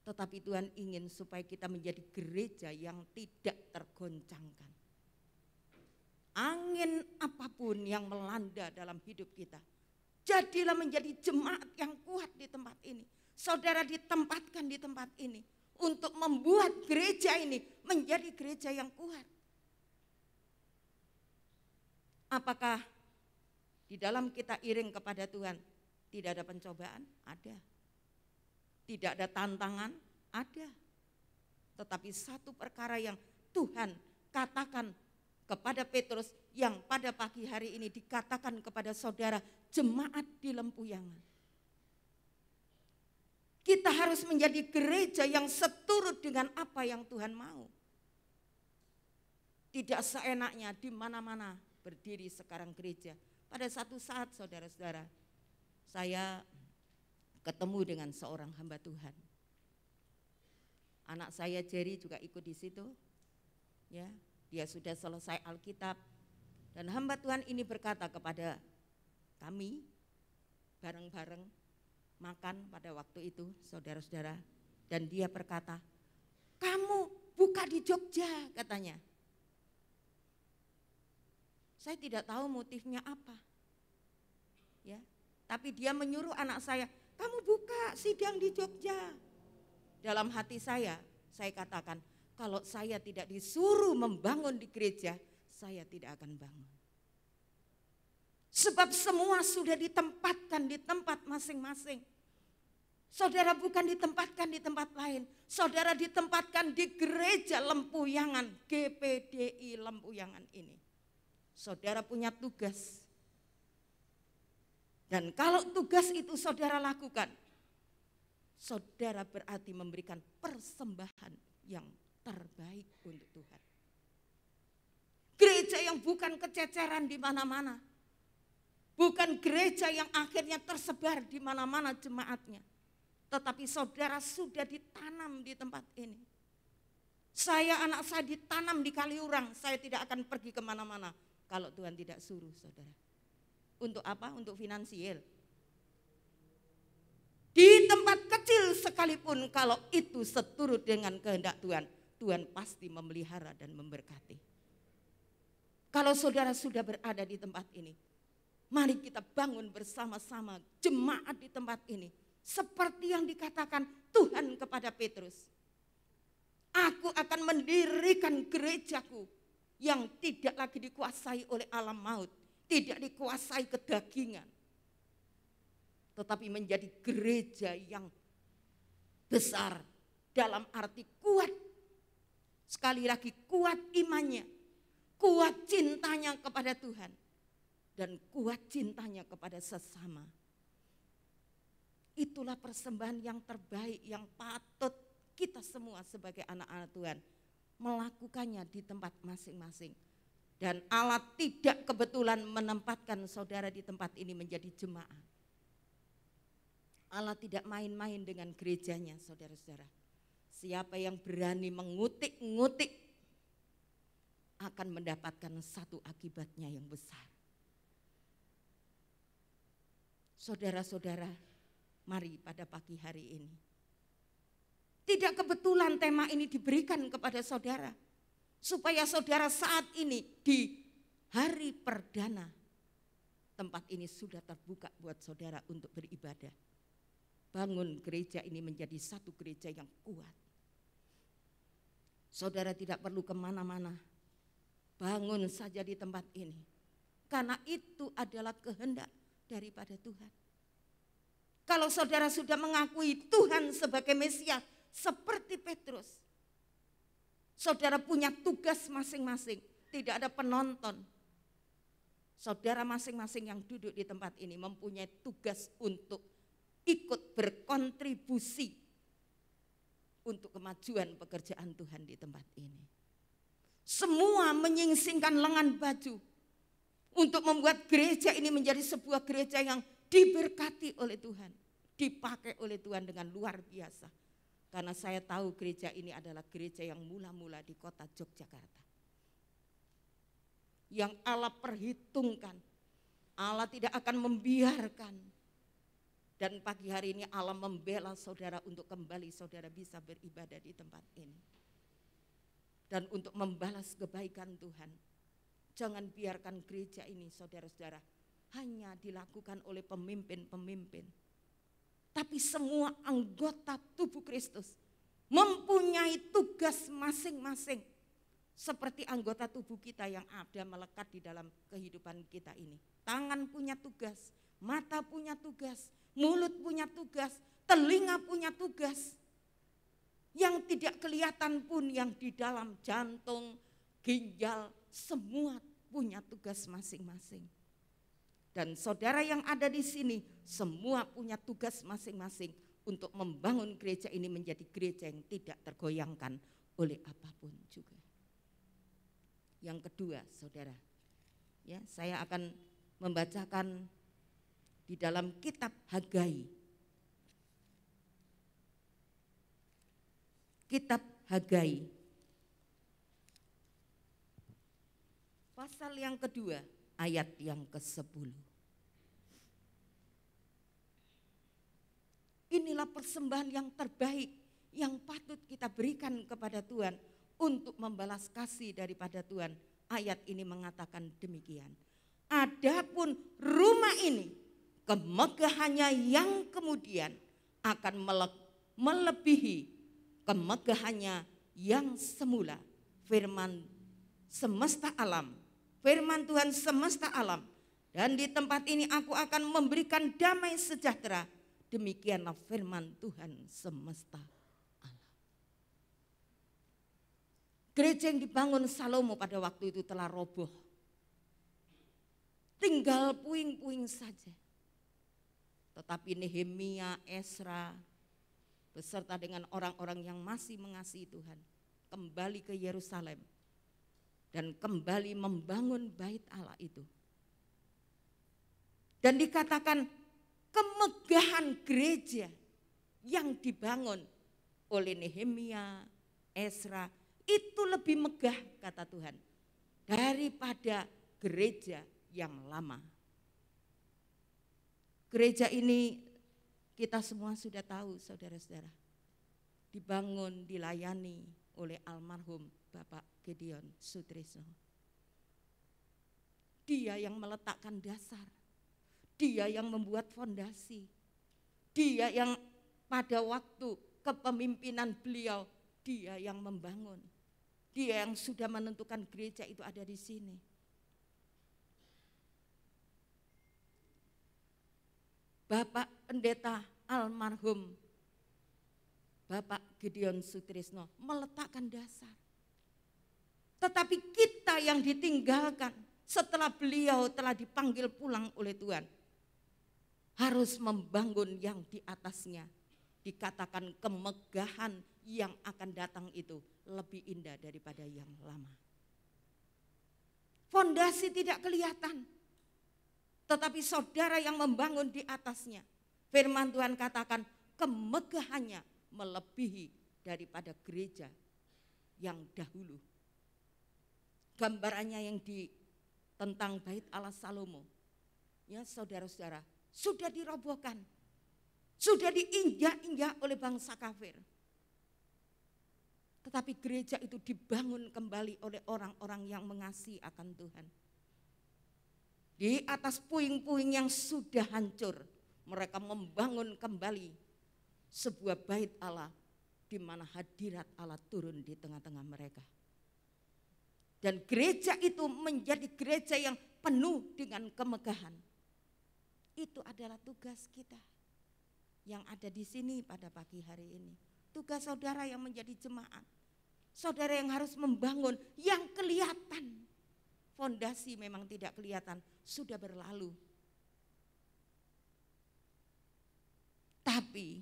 Tetapi Tuhan ingin supaya kita menjadi gereja yang tidak tergoncangkan. Angin apapun yang melanda dalam hidup kita, jadilah menjadi jemaat yang kuat di tempat ini. Saudara ditempatkan di tempat ini untuk membuat gereja ini menjadi gereja yang kuat. Apakah di dalam kita iring kepada Tuhan tidak ada pencobaan? Ada. Tidak ada tantangan? Ada. Tetapi satu perkara yang Tuhan katakan kepada Petrus, yang pada pagi hari ini dikatakan kepada saudara jemaat di Lempuyangan. Kita harus menjadi gereja yang seturut dengan apa yang Tuhan mau. Tidak seenaknya di mana-mana berdiri sekarang gereja. Pada satu saat saudara-saudara, saya ketemu dengan seorang hamba Tuhan. Anak saya Jerry juga ikut di situ. Ya, dia sudah selesai Alkitab. Dan hamba Tuhan ini berkata kepada kami, bareng-bareng makan pada waktu itu, saudara-saudara. Dan dia berkata, kamu buka di Jogja, katanya. Saya tidak tahu motifnya apa. Ya, tapi dia menyuruh anak saya, kamu buka sidang di Jogja. Dalam hati saya katakan, kalau saya tidak disuruh membangun di gereja, saya tidak akan bangun. Sebab semua sudah ditempatkan di tempat masing-masing. Saudara bukan ditempatkan di tempat lain. Saudara ditempatkan di gereja Lempuyangan, GPDI Lempuyangan ini. Saudara punya tugas. Dan kalau tugas itu saudara lakukan, saudara berarti memberikan persembahan yang terbaik untuk Tuhan. Gereja yang bukan kececeran di mana-mana. Bukan gereja yang akhirnya tersebar di mana-mana jemaatnya. Tetapi saudara sudah ditanam di tempat ini. Anak saya ditanam di Kaliurang, saya tidak akan pergi kemana-mana kalau Tuhan tidak suruh, saudara. Untuk apa? Untuk finansial. Di tempat kecil sekalipun kalau itu seturut dengan kehendak Tuhan, Tuhan pasti memelihara dan memberkati. Kalau saudara sudah berada di tempat ini, mari kita bangun bersama-sama jemaat di tempat ini. Seperti yang dikatakan Tuhan kepada Petrus. Aku akan mendirikan gerejaku yang tidak lagi dikuasai oleh alam maut, tidak dikuasai kedagingan. Tetapi menjadi gereja yang besar dalam arti kuat. Sekali lagi kuat imannya, kuat cintanya kepada Tuhan, dan kuat cintanya kepada sesama. Itulah persembahan yang terbaik yang patut kita semua sebagai anak-anak Tuhan melakukannya di tempat masing-masing. Dan Allah tidak kebetulan menempatkan saudara di tempat ini menjadi jemaat. Allah tidak main-main dengan gerejanya, saudara-saudara. Siapa yang berani mengutik-ngutik akan mendapatkan satu akibatnya yang besar. Saudara-saudara, mari pada pagi hari ini. Tidak kebetulan tema ini diberikan kepada saudara. Supaya saudara saat ini di hari perdana, tempat ini sudah terbuka buat saudara untuk beribadah. Bangun gereja ini menjadi satu gereja yang kuat. Saudara tidak perlu kemana-mana. Bangun saja di tempat ini. Karena itu adalah kehendak daripada Tuhan. Kalau saudara sudah mengakui Tuhan sebagai Mesias seperti Petrus, saudara punya tugas masing-masing. Tidak ada penonton. Saudara masing-masing yang duduk di tempat ini mempunyai tugas untuk ikut berkontribusi untuk kemajuan pekerjaan Tuhan di tempat ini. Semua menyingsingkan lengan baju untuk membuat gereja ini menjadi sebuah gereja yang diberkati oleh Tuhan, dipakai oleh Tuhan dengan luar biasa. Karena saya tahu gereja ini adalah gereja yang mula-mula di kota Yogyakarta. Yang Allah perhitungkan Allah tidak akan membiarkan. Dan pagi hari ini Allah membela saudara untuk kembali saudara bisa beribadah di tempat ini. Dan untuk membalas kebaikan Tuhan. Jangan biarkan gereja ini saudara-saudara hanya dilakukan oleh pemimpin-pemimpin. Tapi semua anggota tubuh Kristus mempunyai tugas masing-masing. Seperti anggota tubuh kita yang ada melekat di dalam kehidupan kita ini. Tangan punya tugas, mata punya tugas, mulut punya tugas, telinga punya tugas. Yang tidak kelihatan pun yang di dalam jantung, ginjal, semua punya tugas masing-masing. Dan saudara yang ada di sini semua punya tugas masing-masing untuk membangun gereja ini menjadi gereja yang tidak tergoyangkan oleh apapun juga. Yang kedua, saudara, ya, saya akan membacakan di dalam kitab Hagai. Kitab Hagai. Pasal yang kedua, ayat yang ke-10. Inilah persembahan yang terbaik yang patut kita berikan kepada Tuhan untuk membalas kasih daripada Tuhan. Ayat ini mengatakan demikian. Adapun rumah ini kemegahannya yang kemudian akan melebihi kemegahannya yang semula. Firman semesta alam, firman Tuhan semesta alam. Dan di tempat ini aku akan memberikan damai sejahtera. Demikianlah firman Tuhan semesta. Gereja yang dibangun Salomo pada waktu itu telah roboh. Tinggal puing-puing saja. Tetapi Nehemia, Ezra, beserta dengan orang-orang yang masih mengasihi Tuhan, kembali ke Yerusalem dan kembali membangun bait Allah itu. Dan dikatakan kemegahan gereja yang dibangun oleh Nehemia, Ezra, itu lebih megah kata Tuhan daripada gereja yang lama. Gereja ini kita semua sudah tahu saudara-saudara, dibangun, dilayani oleh almarhum Bapak Gideon Sutrisno. Dia yang meletakkan dasar, dia yang membuat fondasi, dia yang pada waktu kepemimpinan beliau, dia yang membangun. Dia yang sudah menentukan gereja itu ada di sini. Bapak Pendeta almarhum Bapak Gideon Sutrisno meletakkan dasar. Tetapi kita yang ditinggalkan setelah beliau telah dipanggil pulang oleh Tuhan, harus membangun yang di atasnya. Dikatakan kemegahan yang akan datang itu lebih indah daripada yang lama. Fondasi tidak kelihatan, tetapi saudara yang membangun di atasnya. Firman Tuhan katakan kemegahannya melebihi daripada gereja yang dahulu. Gambarannya yang tentang bait Allah Salomo, ya saudara-saudara, sudah dirobohkan, sudah diinjak-injak oleh bangsa kafir. Tetapi gereja itu dibangun kembali oleh orang-orang yang mengasihi akan Tuhan. Di atas puing-puing yang sudah hancur, mereka membangun kembali sebuah bait Allah di mana hadirat Allah turun di tengah-tengah mereka. Dan gereja itu menjadi gereja yang penuh dengan kemegahan. Itu adalah tugas kita yang ada di sini pada pagi hari ini. Tugas saudara yang menjadi jemaat. Saudara yang harus membangun yang kelihatan. Fondasi memang tidak kelihatan, sudah berlalu. Tapi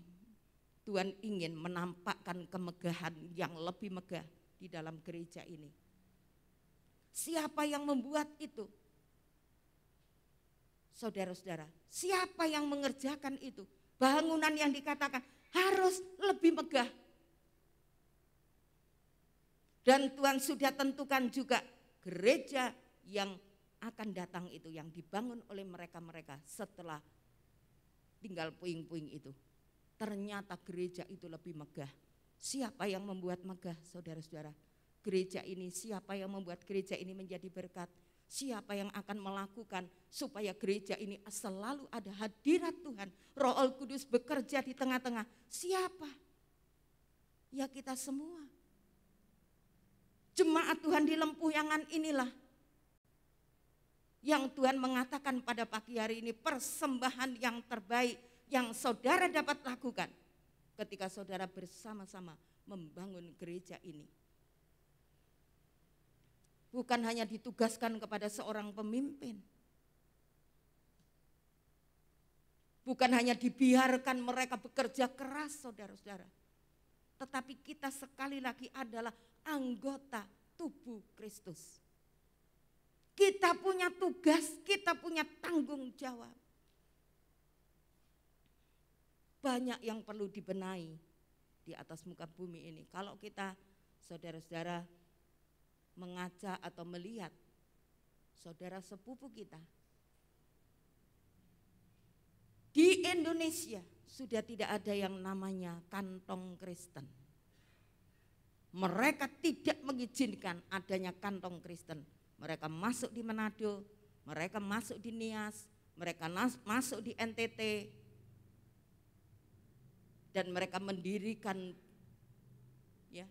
Tuhan ingin menampakkan kemegahan yang lebih megah di dalam gereja ini. Siapa yang membuat itu? Saudara-saudara, siapa yang mengerjakan itu? Bangunan yang dikatakan harus lebih megah. Dan Tuhan sudah tentukan juga gereja yang akan datang itu, yang dibangun oleh mereka-mereka setelah tinggal puing-puing itu. Ternyata gereja itu lebih megah. Siapa yang membuat megah, saudara-saudara? Gereja ini, siapa yang membuat gereja ini menjadi berkat? Siapa yang akan melakukan supaya gereja ini selalu ada hadirat Tuhan, Roh Kudus bekerja di tengah-tengah? Siapa? Ya kita semua. Jemaat Tuhan di Lempuyangan inilah yang Tuhan mengatakan pada pagi hari ini, persembahan yang terbaik yang saudara dapat lakukan ketika saudara bersama-sama membangun gereja ini. Bukan hanya ditugaskan kepada seorang pemimpin. Bukan hanya dibiarkan mereka bekerja keras, saudara-saudara. Tetapi kita sekali lagi adalah anggota tubuh Kristus. Kita punya tugas, kita punya tanggung jawab. Banyak yang perlu dibenahi di atas muka bumi ini. Kalau kita, saudara-saudara, mengaca atau melihat saudara sepupu kita di Indonesia, sudah tidak ada yang namanya kantong Kristen. Mereka tidak mengizinkan adanya kantong Kristen. Mereka masuk di Manado, mereka masuk di Nias, mereka masuk di NTT, dan mereka mendirikan ya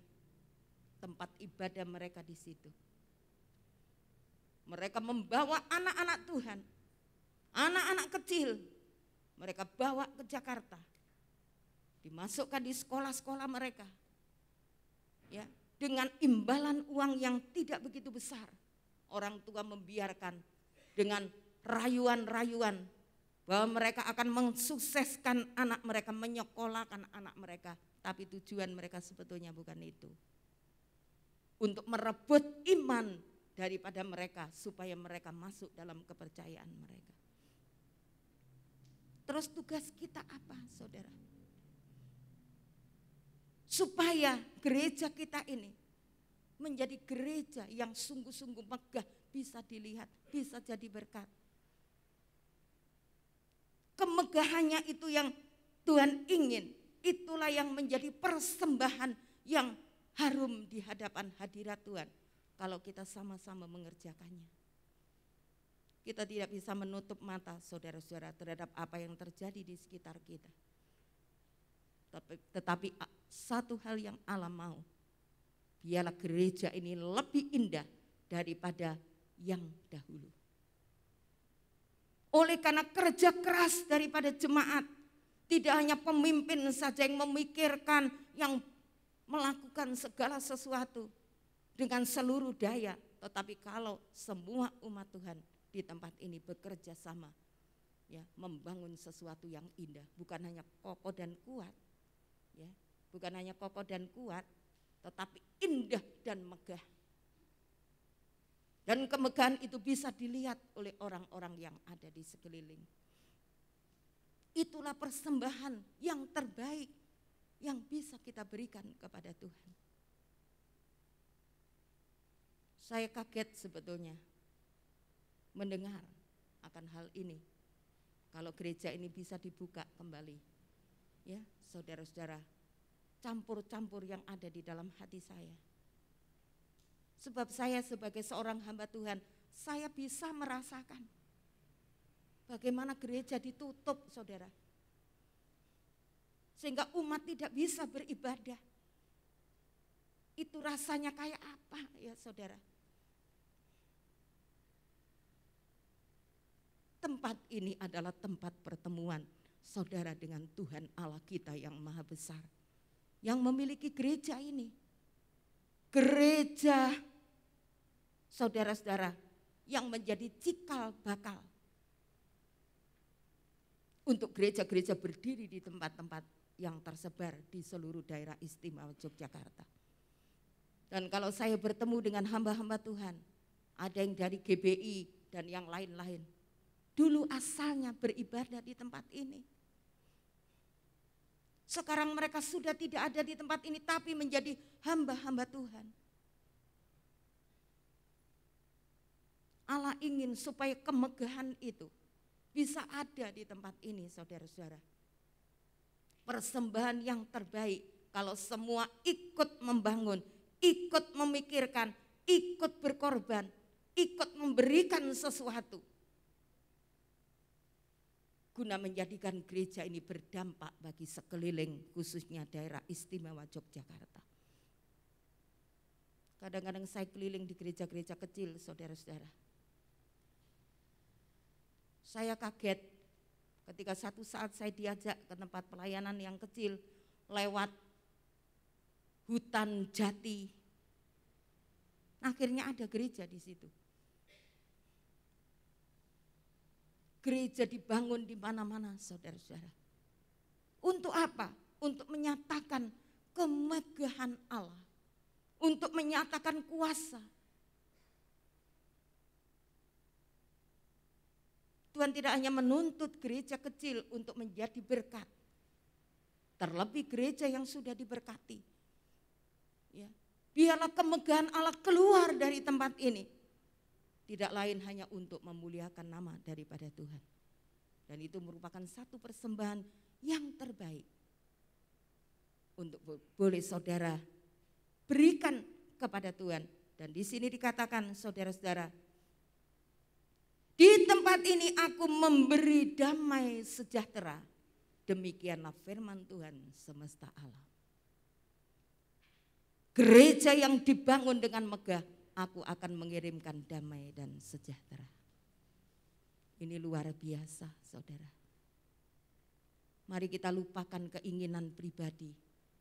tempat ibadah mereka di situ. Mereka membawa anak-anak Tuhan, anak-anak kecil, mereka bawa ke Jakarta, dimasukkan di sekolah-sekolah mereka, ya, dengan imbalan uang yang tidak begitu besar. Orang tua membiarkan dengan rayuan-rayuan bahwa mereka akan mensukseskan anak mereka, menyekolahkan anak mereka, tapi tujuan mereka sebetulnya bukan itu. Untuk merebut iman daripada mereka supaya mereka masuk dalam kepercayaan mereka. Terus tugas kita apa, saudara? Supaya gereja kita ini menjadi gereja yang sungguh-sungguh megah, bisa dilihat, bisa jadi berkat. Kemegahannya itu yang Tuhan ingin, itulah yang menjadi persembahan yang harum di hadapan hadirat Tuhan kalau kita sama-sama mengerjakannya. Kita tidak bisa menutup mata, saudara-saudara, terhadap apa yang terjadi di sekitar kita. Tetapi satu hal yang Allah mau, biarlah gereja ini lebih indah daripada yang dahulu. Oleh karena kerja keras daripada jemaat, tidak hanya pemimpin saja yang memikirkan, yang melakukan segala sesuatu dengan seluruh daya, tetapi kalau semua umat Tuhan di tempat ini bekerja sama, ya, membangun sesuatu yang indah, bukan hanya kokoh dan kuat, ya, bukan hanya kokoh dan kuat, tetapi indah dan megah. Dan kemegahan itu bisa dilihat oleh orang-orang yang ada di sekeliling. Itulah persembahan yang terbaik yang bisa kita berikan kepada Tuhan. Saya kaget sebetulnya mendengar akan hal ini. Kalau gereja ini bisa dibuka kembali, ya, saudara-saudara, campur-campur yang ada di dalam hati saya. Sebab saya sebagai seorang hamba Tuhan, saya bisa merasakan bagaimana gereja ditutup, saudara. Sehingga umat tidak bisa beribadah. Itu rasanya kayak apa ya, saudara? Tempat ini adalah tempat pertemuan saudara dengan Tuhan Allah kita yang maha besar, yang memiliki gereja ini. Gereja, saudara-saudara, yang menjadi cikal bakal untuk gereja-gereja berdiri di tempat-tempat yang tersebar di seluruh daerah istimewa Yogyakarta. Dan kalau saya bertemu dengan hamba-hamba Tuhan, ada yang dari GBI dan yang lain-lain, dulu asalnya beribadah di tempat ini. Sekarang mereka sudah tidak ada di tempat ini, tapi menjadi hamba-hamba Tuhan. Allah ingin supaya kemegahan itu bisa ada di tempat ini, saudara-saudara. Persembahan yang terbaik kalau semua ikut membangun, ikut memikirkan, ikut berkorban, ikut memberikan sesuatu. Guna menjadikan gereja ini berdampak bagi sekeliling, khususnya daerah istimewa Yogyakarta. Kadang-kadang saya keliling di gereja-gereja kecil, saudara-saudara. Saya kaget ketika satu saat saya diajak ke tempat pelayanan yang kecil lewat hutan jati. Akhirnya ada gereja di situ. Gereja dibangun di mana-mana, saudara-saudara. Untuk apa? Untuk menyatakan kemegahan Allah. Untuk menyatakan kuasa. Tuhan tidak hanya menuntut gereja kecil untuk menjadi berkat. Terlebih gereja yang sudah diberkati. Ya. Biarlah kemegahan Allah keluar dari tempat ini. Tidak lain hanya untuk memuliakan nama daripada Tuhan. Dan itu merupakan satu persembahan yang terbaik. Untuk boleh saudara berikan kepada Tuhan. Dan di sini dikatakan saudara-saudara, di tempat ini aku memberi damai sejahtera. Demikianlah firman Tuhan semesta alam. Gereja yang dibangun dengan megah, aku akan mengirimkan damai dan sejahtera. Ini luar biasa, saudara. Mari kita lupakan keinginan pribadi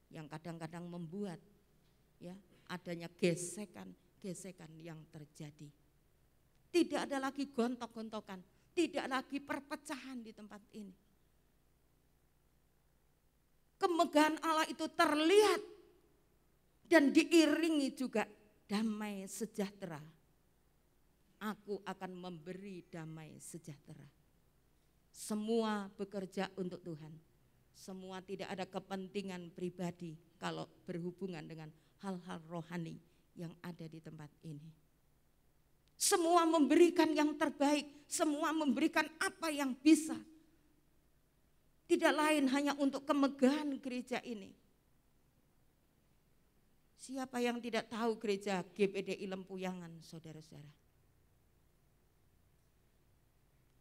yang kadang-kadang membuat ya adanya gesekan-gesekan yang terjadi. Tidak ada lagi gontok-gontokan, tidak lagi perpecahan di tempat ini. Kemegahan Allah itu terlihat dan diiringi juga damai sejahtera. Aku akan memberi damai sejahtera. Semua bekerja untuk Tuhan. Semua tidak ada kepentingan pribadi kalau berhubungan dengan hal-hal rohani yang ada di tempat ini. Semua memberikan yang terbaik, semua memberikan apa yang bisa. Tidak lain hanya untuk kemegahan gereja ini. Siapa yang tidak tahu gereja GPDI Lempuyangan, saudara-saudara?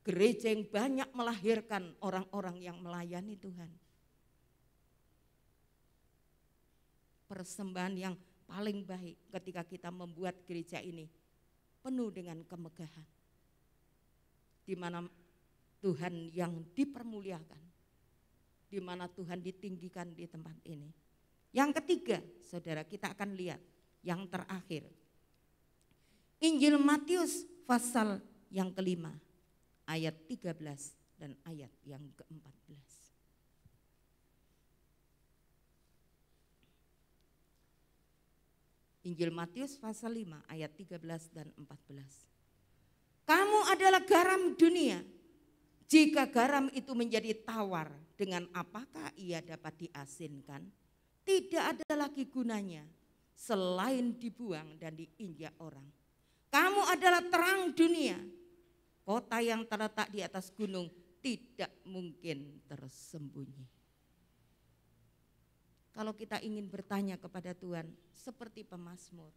Gereja yang banyak melahirkan orang-orang yang melayani Tuhan. Persembahan yang paling baik ketika kita membuat gereja ini penuh dengan kemegahan. Di mana Tuhan yang dipermuliakan. Di mana Tuhan ditinggikan di tempat ini. Yang ketiga, saudara, kita akan lihat yang terakhir. Injil Matius pasal yang kelima, ayat 13 dan ayat yang ke-14. Injil Matius pasal 5 ayat 13 dan 14. Kamu adalah garam dunia. Jika garam itu menjadi tawar, dengan apakah ia dapat diasinkan? Tidak ada lagi gunanya selain dibuang dan diinjak orang. Kamu adalah terang dunia. Kota yang terletak di atas gunung tidak mungkin tersembunyi. Kalau kita ingin bertanya kepada Tuhan seperti pemazmur,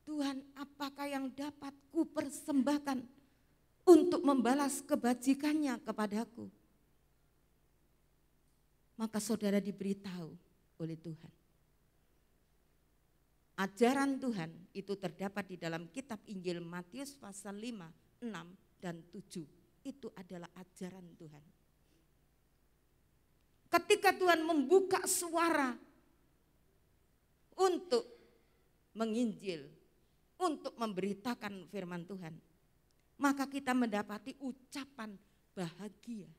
Tuhan, apakah yang dapat kupersembahkan untuk membalas kebajikannya kepadaku? Maka saudara diberitahu oleh Tuhan. Ajaran Tuhan itu terdapat di dalam kitab Injil Matius pasal 5, 6, dan 7. Itu adalah ajaran Tuhan. Ketika Tuhan membuka suara untuk menginjil, untuk memberitakan firman Tuhan, maka kita mendapati ucapan bahagia.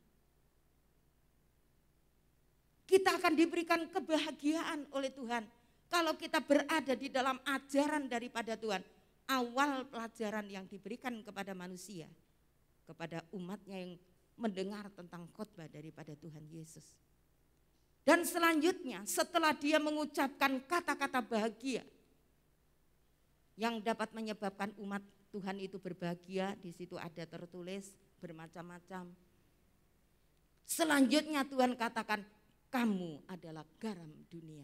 Kita akan diberikan kebahagiaan oleh Tuhan kalau kita berada di dalam ajaran daripada Tuhan. Awal pelajaran yang diberikan kepada manusia, kepada umatnya yang mendengar tentang khotbah daripada Tuhan Yesus. Dan selanjutnya setelah dia mengucapkan kata-kata bahagia yang dapat menyebabkan umat Tuhan itu berbahagia, di situ ada tertulis bermacam-macam. Selanjutnya Tuhan katakan, kamu adalah garam dunia.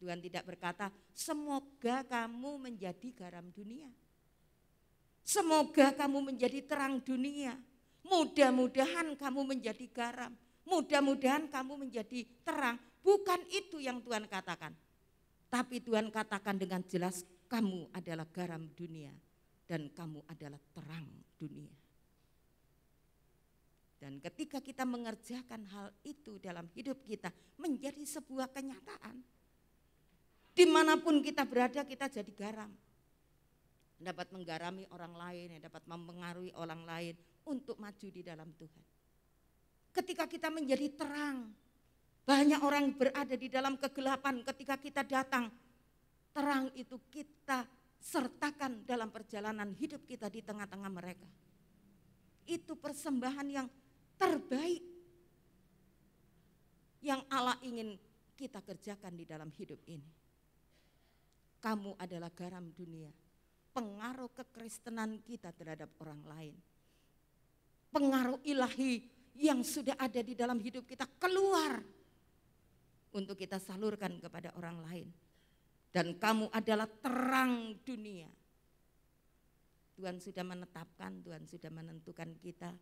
Tuhan tidak berkata, semoga kamu menjadi garam dunia. Semoga kamu menjadi terang dunia. Mudah-mudahan kamu menjadi garam. Mudah-mudahan kamu menjadi terang. Bukan itu yang Tuhan katakan. Tapi Tuhan katakan dengan jelas, kamu adalah garam dunia dan kamu adalah terang dunia. Dan ketika kita mengerjakan hal itu dalam hidup kita, menjadi sebuah kenyataan. Dimanapun kita berada, kita jadi garam. Dapat menggarami orang lain, dapat mempengaruhi orang lain untuk maju di dalam Tuhan. Ketika kita menjadi terang, banyak orang berada di dalam kegelapan. Ketika kita datang, terang itu kita sertakan dalam perjalanan hidup kita di tengah-tengah mereka. Itu persembahan yang terbaik yang Allah ingin kita kerjakan di dalam hidup ini. Kamu adalah garam dunia. Pengaruh kekristenan kita terhadap orang lain. Pengaruh ilahi yang sudah ada di dalam hidup kita keluar untuk kita salurkan kepada orang lain. Dan kamu adalah terang dunia. Tuhan sudah menetapkan, Tuhan sudah menentukan kita,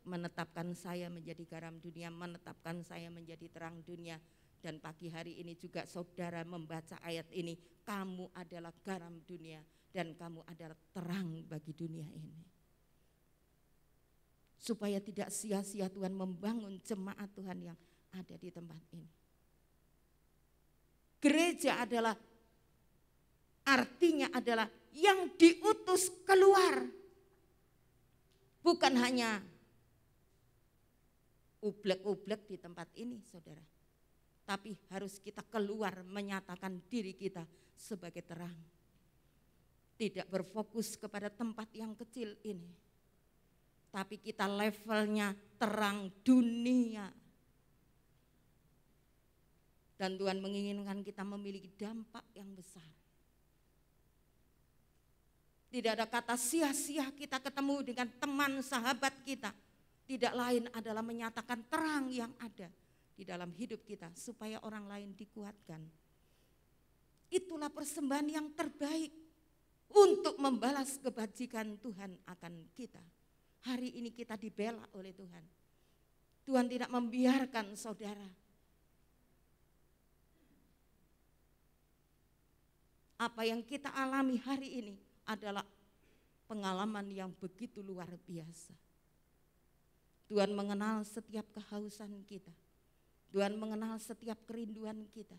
menetapkan saya menjadi garam dunia, menetapkan saya menjadi terang dunia. Dan pagi hari ini juga saudara membaca ayat ini, kamu adalah garam dunia dan kamu adalah terang bagi dunia ini. Supaya tidak sia-sia Tuhan membangun jemaat Tuhan yang ada di tempat ini. Gereja adalah, artinya adalah yang diutus keluar. Bukan hanya ublek-ublek di tempat ini saudara. Tapi harus kita keluar menyatakan diri kita sebagai terang. Tidak berfokus kepada tempat yang kecil ini. Tapi kita levelnya terang dunia. Dan Tuhan menginginkan kita memiliki dampak yang besar. Tidak ada kata sia-sia kita ketemu dengan teman sahabat kita. Tidak lain adalah menyatakan terang yang ada di dalam hidup kita supaya orang lain dikuatkan. Itulah persembahan yang terbaik untuk membalas kebajikan Tuhan akan kita. Hari ini kita dibela oleh Tuhan. Tuhan tidak membiarkan saudara. Apa yang kita alami hari ini adalah pengalaman yang begitu luar biasa. Tuhan mengenal setiap kehausan kita. Tuhan mengenal setiap kerinduan kita.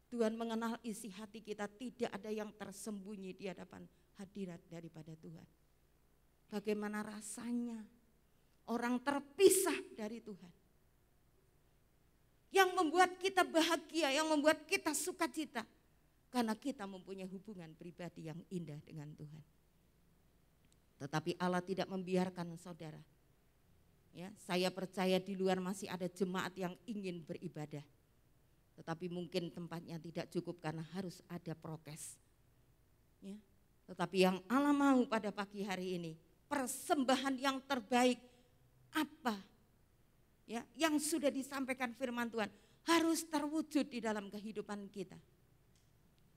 Tuhan mengenal isi hati kita, tidak ada yang tersembunyi di hadapan hadirat daripada Tuhan. Bagaimana rasanya orang terpisah dari Tuhan. Yang membuat kita bahagia, yang membuat kita sukacita. Karena kita mempunyai hubungan pribadi yang indah dengan Tuhan. Tetapi Allah tidak membiarkan saudara. Ya, saya percaya di luar masih ada jemaat yang ingin beribadah. Tetapi mungkin tempatnya tidak cukup karena harus ada prokes. Ya, tetapi yang Allah mau pada pagi hari ini, persembahan yang terbaik apa? Ya, yang sudah disampaikan firman Tuhan harus terwujud di dalam kehidupan kita.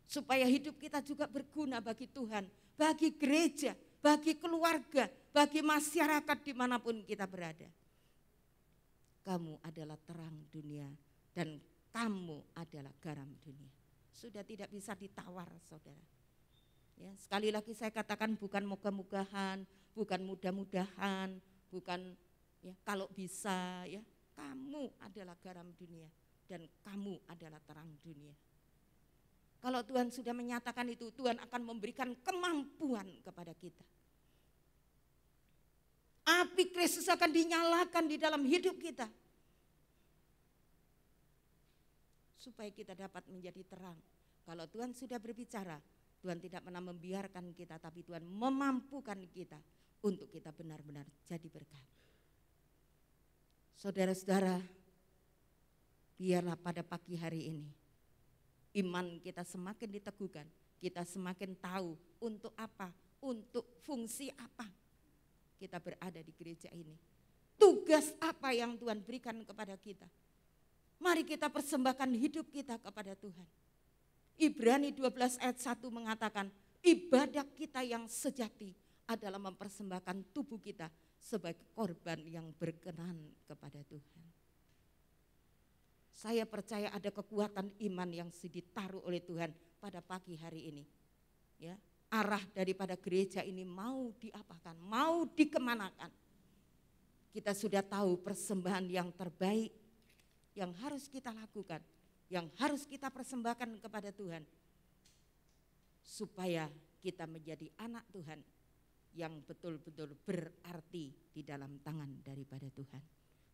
Supaya hidup kita juga berguna bagi Tuhan, bagi gereja, bagi keluarga, bagi masyarakat dimanapun kita berada. Kamu adalah terang dunia dan kamu adalah garam dunia. Sudah tidak bisa ditawar saudara. Ya, sekali lagi saya katakan bukan moga-mogahan, bukan mudah-mudahan, bukan ya, kalau bisa ya. Kamu adalah garam dunia dan kamu adalah terang dunia. Kalau Tuhan sudah menyatakan itu, Tuhan akan memberikan kemampuan kepada kita. Api Kristus akan dinyalakan di dalam hidup kita. Supaya kita dapat menjadi terang. Kalau Tuhan sudah berbicara, Tuhan tidak pernah membiarkan kita, tapi Tuhan memampukan kita untuk kita benar-benar jadi berkat. Saudara-saudara, biarlah pada pagi hari ini, iman kita semakin diteguhkan kita semakin tahu untuk apa, untuk fungsi apa kita berada di gereja ini. Tugas apa yang Tuhan berikan kepada kita. Mari kita persembahkan hidup kita kepada Tuhan. Ibrani 12 ayat 1 mengatakan, ibadah kita yang sejati adalah mempersembahkan tubuh kita sebagai korban yang berkenan kepada Tuhan. Saya percaya ada kekuatan iman yang ditaruh oleh Tuhan pada pagi hari ini. Ya, arah daripada gereja ini mau diapakan, mau dikemanakan. Kita sudah tahu persembahan yang terbaik yang harus kita lakukan, yang harus kita persembahkan kepada Tuhan. Supaya kita menjadi anak Tuhan yang betul-betul berarti di dalam tangan daripada Tuhan.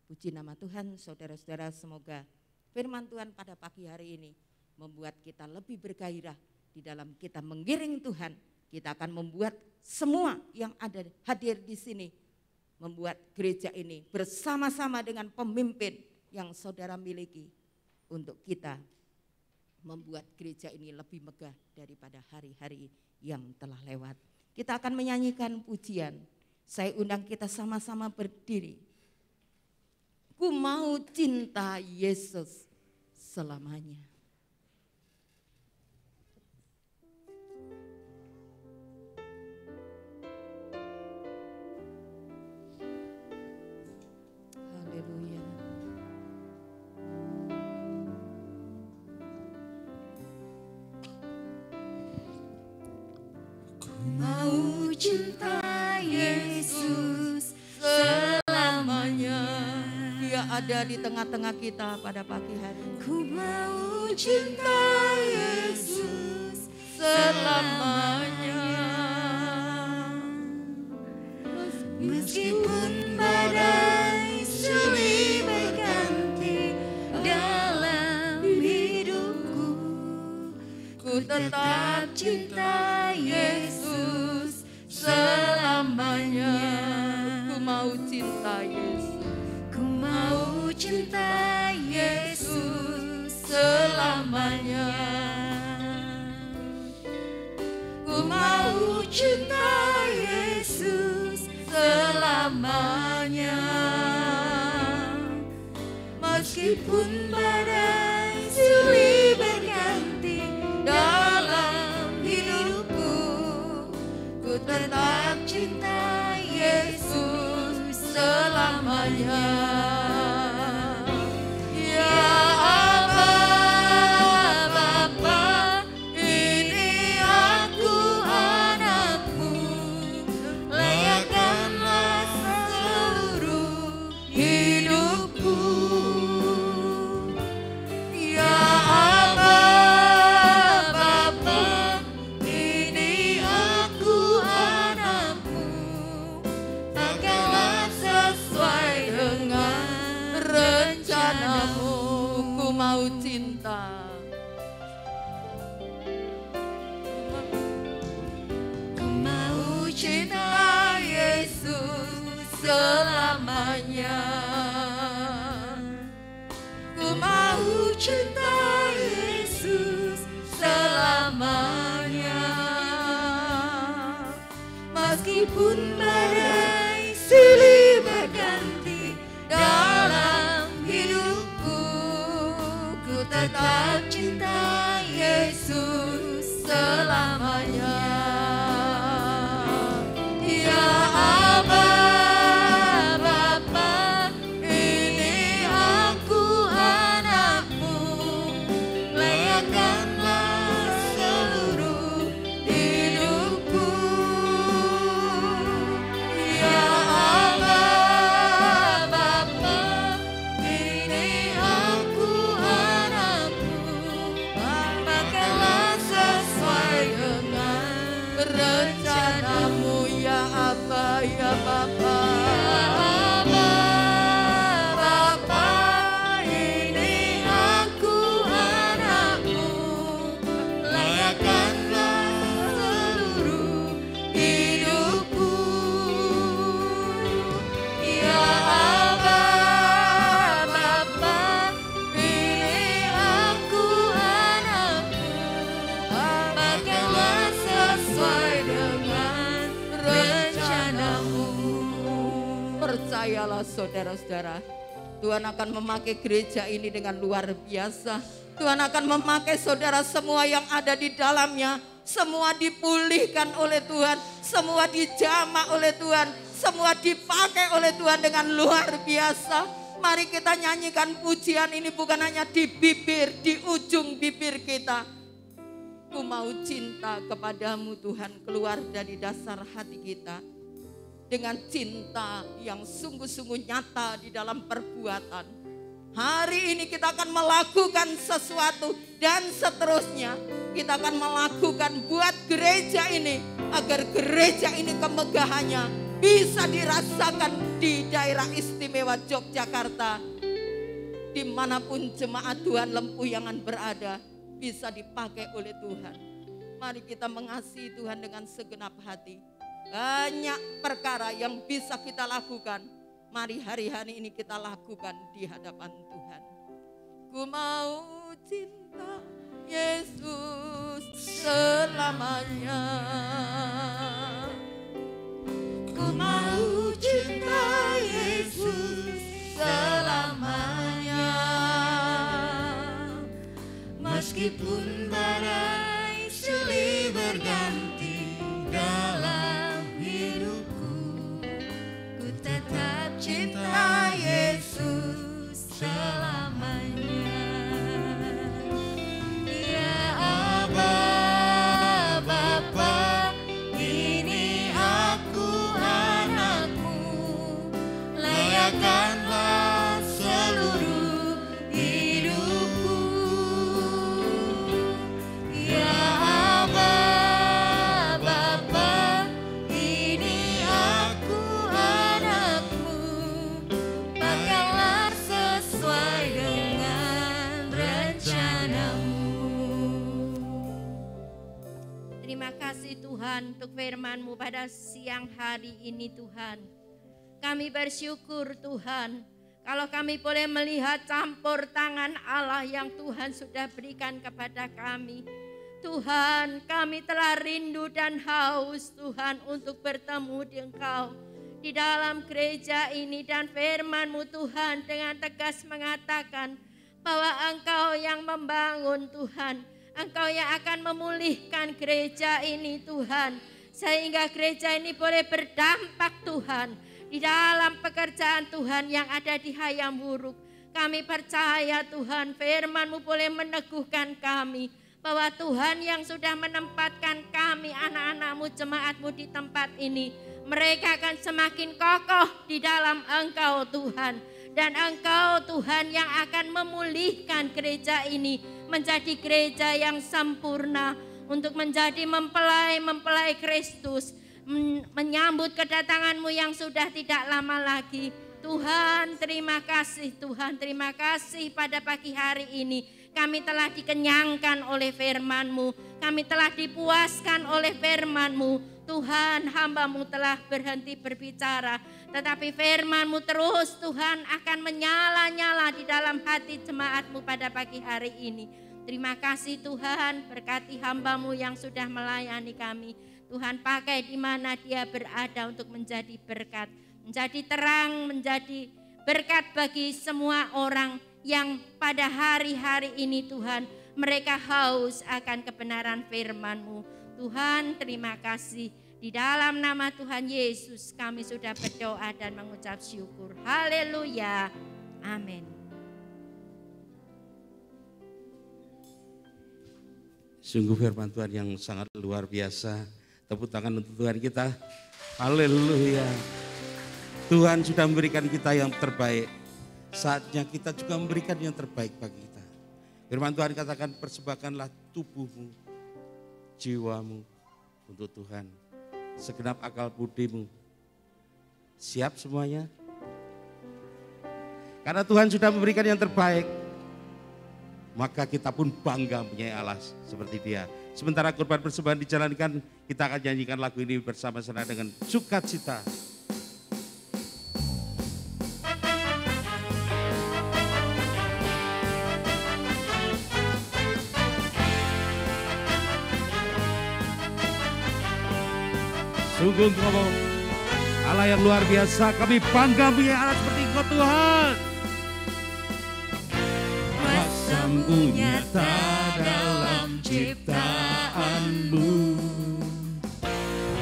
Puji nama Tuhan, saudara-saudara, semoga firman Tuhan pada pagi hari ini membuat kita lebih bergairah di dalam kita mengiring Tuhan. Kita akan membuat semua yang ada hadir di sini, membuat gereja ini bersama-sama dengan pemimpin yang saudara miliki untuk kita membuat gereja ini lebih megah daripada hari-hari yang telah lewat. Kita akan menyanyikan pujian. Saya undang kita sama-sama berdiri. Ku mau cinta Yesus selamanya. Haleluya.
Ku mau cinta Yesus selamanya.
Dia ada di tengah-tengah kita pada pagi hari ini.
Ku mau cinta Yesus selamanya. Meskipun badai silih berganti dalam hidupku, ku tetap cinta Yesus selamanya.
Ku mau cinta Yesus.
Ku mau cinta Yesus selamanya. Ku mau cinta Yesus selamanya. Meskipun badai silih berganti dalam hidupku, ku tetap cinta Yesus selamanya. Ya Allah Bapa, ini aku anakmu, layakkanlah seluruh hidupku. Ya Allah Bapa, ini aku anakmu, pakailah sesuai dengan rencanamu.
Ku mau cinta.
Ku mau cinta Yesus selamanya. Ku mau cinta Yesus selamanya. Meskipun badai silih berganti dalam hidupku, ku tetap cinta Yesus selamanya. Ya Allah Bapa, ini aku anakmu, layakkanlah seluruh hidupku. Ya Allah Bapa, ini aku anakmu, pakailah sesuai dengan rencanamu.
Ya Aba, ya Bapa.
Bapa, ini aku anakmu, layakkanlah seluruh hidupku. Ya Allah Bapa, ini aku anakmu, pakailah
percayalah saudara-saudara, Tuhan akan memakai gereja ini dengan luar biasa. Tuhan akan memakai saudara semua yang ada di dalamnya. Semua dipulihkan oleh Tuhan, semua dijamah oleh Tuhan, semua dipakai oleh Tuhan dengan luar biasa. Mari kita nyanyikan pujian ini bukan hanya di bibir, di ujung bibir kita. Ku mau cinta kepadamu Tuhan, keluar dari dasar hati kita. Dengan cinta yang sungguh-sungguh nyata di dalam perbuatan. Hari ini kita akan melakukan sesuatu dan seterusnya. Kita akan melakukan buat gereja ini. Agar gereja ini kemegahannya bisa dirasakan di daerah istimewa Yogyakarta. Dimanapun jemaat Tuhan Lempuyangan berada, bisa dipakai oleh Tuhan. Mari kita mengasihi Tuhan dengan segenap hati. Banyak perkara yang bisa kita lakukan. Mari hari-hari ini kita lakukan di hadapan Tuhan. Ku mau cinta Yesus selamanya.
Ku mau cinta Yesus selamanya. Meskipun badai silih berganti dalam hidupku, ku tetap cinta Yesus selamanya. Ya Aba, Bapa, ini aku anakmu, layakkanlah seluruh hidupku. Ya Aba, Bapa, ini aku anakmu, pakailah sesuai dengan rencanamu.
Terima kasih Tuhan untuk firman-Mu pada siang hari ini Tuhan. Kami bersyukur Tuhan, kalau kami boleh melihat campur tangan Allah yang Tuhan sudah berikan kepada kami. Tuhan, kami telah rindu dan haus Tuhan untuk bertemu di Engkau di dalam gereja ini, dan firman-Mu Tuhan dengan tegas mengatakan bahwa Engkau yang membangun Tuhan, Engkau yang akan memulihkan gereja ini Tuhan, sehingga gereja ini boleh berdampak Tuhan di dalam pekerjaan Tuhan yang ada di Hayam Wuruk. Kami percaya Tuhan, firman-Mu boleh meneguhkan kami bahwa Tuhan yang sudah menempatkan kami anak-anak-Mu, jemaat-Mu di tempat ini, mereka akan semakin kokoh di dalam Engkau Tuhan. Dan Engkau Tuhan yang akan memulihkan gereja ini menjadi gereja yang sempurna untuk menjadi mempelai Kristus, menyambut kedatangan-Mu yang sudah tidak lama lagi. Tuhan, terima kasih Tuhan, terima kasih pada pagi hari ini. Kami telah dikenyangkan oleh firman-Mu, kami telah dipuaskan oleh firman-Mu. Tuhan, hamba-Mu telah berhenti berbicara, tetapi firman-Mu terus Tuhan akan menyala-nyala di dalam hati jemaat-Mu pada pagi hari ini. Terima kasih Tuhan, berkati hamba-Mu yang sudah melayani kami. Tuhan, pakai di mana dia berada untuk menjadi berkat, menjadi terang, menjadi berkat bagi semua orang yang pada hari-hari ini Tuhan, mereka haus akan kebenaran firman-Mu. Tuhan, terima kasih. Di dalam nama Tuhan Yesus kami sudah berdoa dan mengucap syukur. Haleluya. Amin.
Sungguh firman Tuhan yang sangat luar biasa. Tepuk tangan untuk Tuhan kita. Haleluya. Tuhan sudah memberikan kita yang terbaik. Saatnya kita juga memberikan yang terbaik bagi kita. Firman Tuhan katakan, persembahkanlah tubuhmu, jiwamu untuk Tuhan. Segenap akal budimu. Siap semuanya? Karena Tuhan sudah memberikan yang terbaik, maka kita pun bangga punya Allah seperti Dia. Sementara kurban persembahan dijalankan, kita akan nyanyikan lagu ini bersama-sama dengan sukacita. Sungguh ngomong, Allah yang luar biasa, kami bangga punya anak seperti Engkau Tuhan. Kuasa-Mu nyata dalam ciptaan-Mu,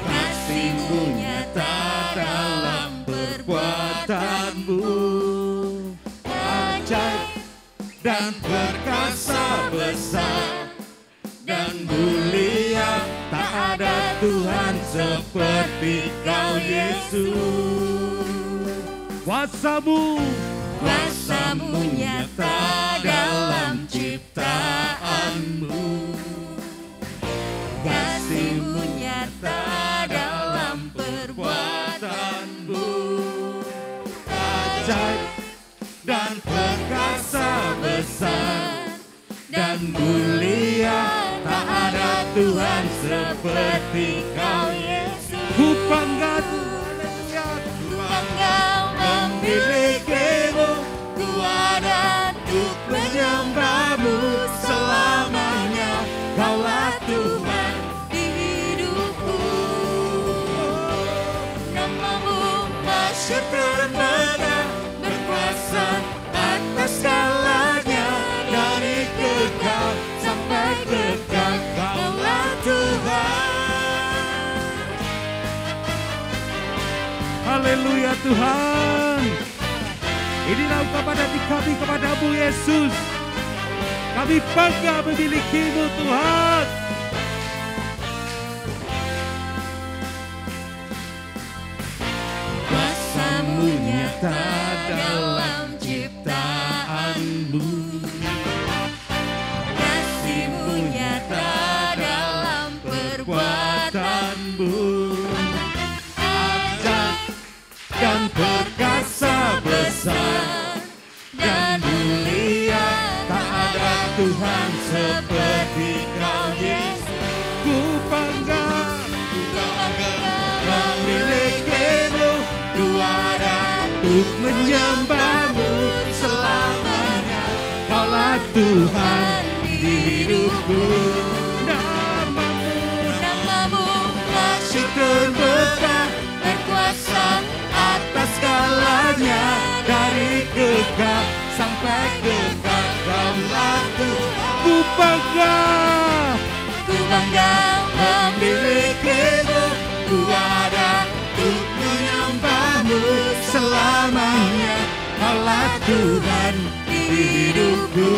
kasih-Mu nyata dalam perbuatan-Mu, ajaib dan perkasa besar dan mulia, tak ada Tuhan seperti Kau Yesus. Kuasa-Mu nyata dalam ciptaan-Mu, kasih-Mu nyata dalam perbuatan-Mu, ajaib dan perkasa besar dan mulia, tak ada Tuhan seperti Kau Yesus. Ku bangga Tuhan, ku bangga memilikimu, ku ada untuk menyembah-Mu selamanya. Kaulah Tuhan di hidupku, nama-Mu masyhur termegah, berkuasa atas segalanya, dari kekal sampai kekal. Kaulah Tuhan. Haleluya Tuhan. Inilah ungkapan hati kami kepada-Mu Yesus. Kami bangga memiliki-Mu Tuhan. Kuasa-Mu nyata dalam ciptaan-Mu, kasih-Mu nyata dalam perbuatan-Mu, ajaib dan perkasa besar dan mulia, tak ada Tuhan seperti Kau Yesus. Ku bangga memiliki-Mu, ku ada untuk menyembah-Mu selamanya. Kaulah Tuhan di hidupku, nama-Mu masyhur termegah, berkuasa atas segalanya, dari kekal sampai kekal. Kaulah Tuhan. Ku bangga memiliki-Mu, ku ada untuk menyembah-Mu selamanya. Kaulah Tuhan di hidupku,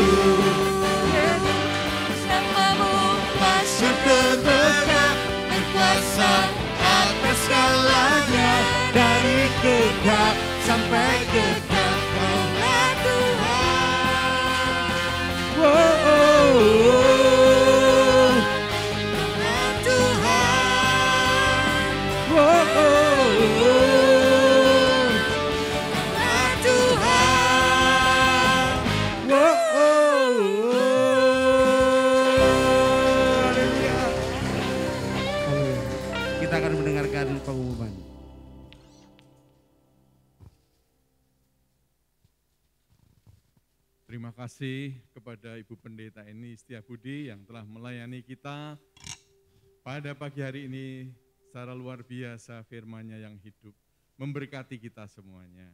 nama-Mu masyhur termegah, berkuasa atas segalanya, dari kekal sampai kekal. Kaulah Tuhan. Kaulah Tuhan. Kaulah Tuhan. Haleluya. Kita akan mendengarkan pengumuman.
Terima kasih kepada Ibu Pendeta Eni Setiabudi yang telah melayani kita pada pagi hari ini secara luar biasa, firman-Nya yang hidup memberkati kita semuanya.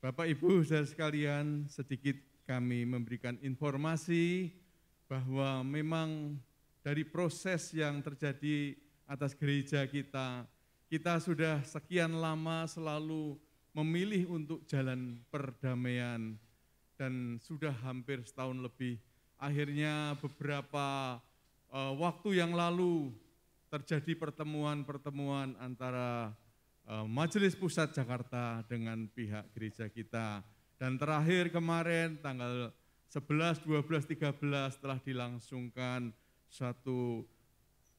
Bapak Ibu saudara sekalian, sedikit kami memberikan informasi bahwa memang dari proses yang terjadi atas gereja kita sudah sekian lama selalu memilih untuk jalan perdamaian. Dan sudah hampir setahun lebih, akhirnya beberapa waktu yang lalu terjadi pertemuan-pertemuan antara Majelis Pusat Jakarta dengan pihak gereja kita. Dan terakhir kemarin tanggal 11, 12, 13 telah dilangsungkan satu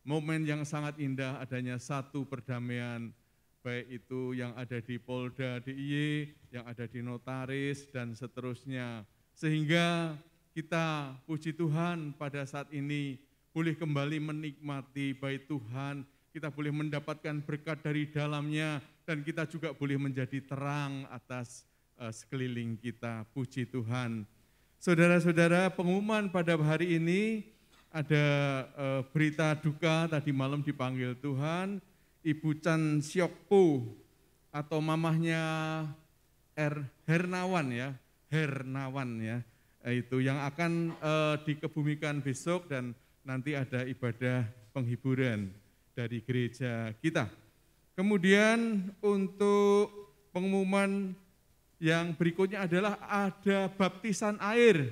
momen yang sangat indah, adanya satu perdamaian, baik itu yang ada di Polda DIY, yang ada di notaris, dan seterusnya. Sehingga kita, puji Tuhan, pada saat ini boleh kembali menikmati bait Tuhan, kita boleh mendapatkan berkat dari dalamnya, dan kita juga boleh menjadi terang atas sekeliling kita, puji Tuhan. Saudara-saudara, pengumuman pada hari ini ada berita duka, tadi malam dipanggil Tuhan, Ibu Chan Siok Po atau mamahnya Hernawan ya, itu yang akan dikebumikan besok dan nanti ada ibadah penghiburan dari gereja kita. Kemudian untuk pengumuman yang berikutnya adalah ada baptisan air.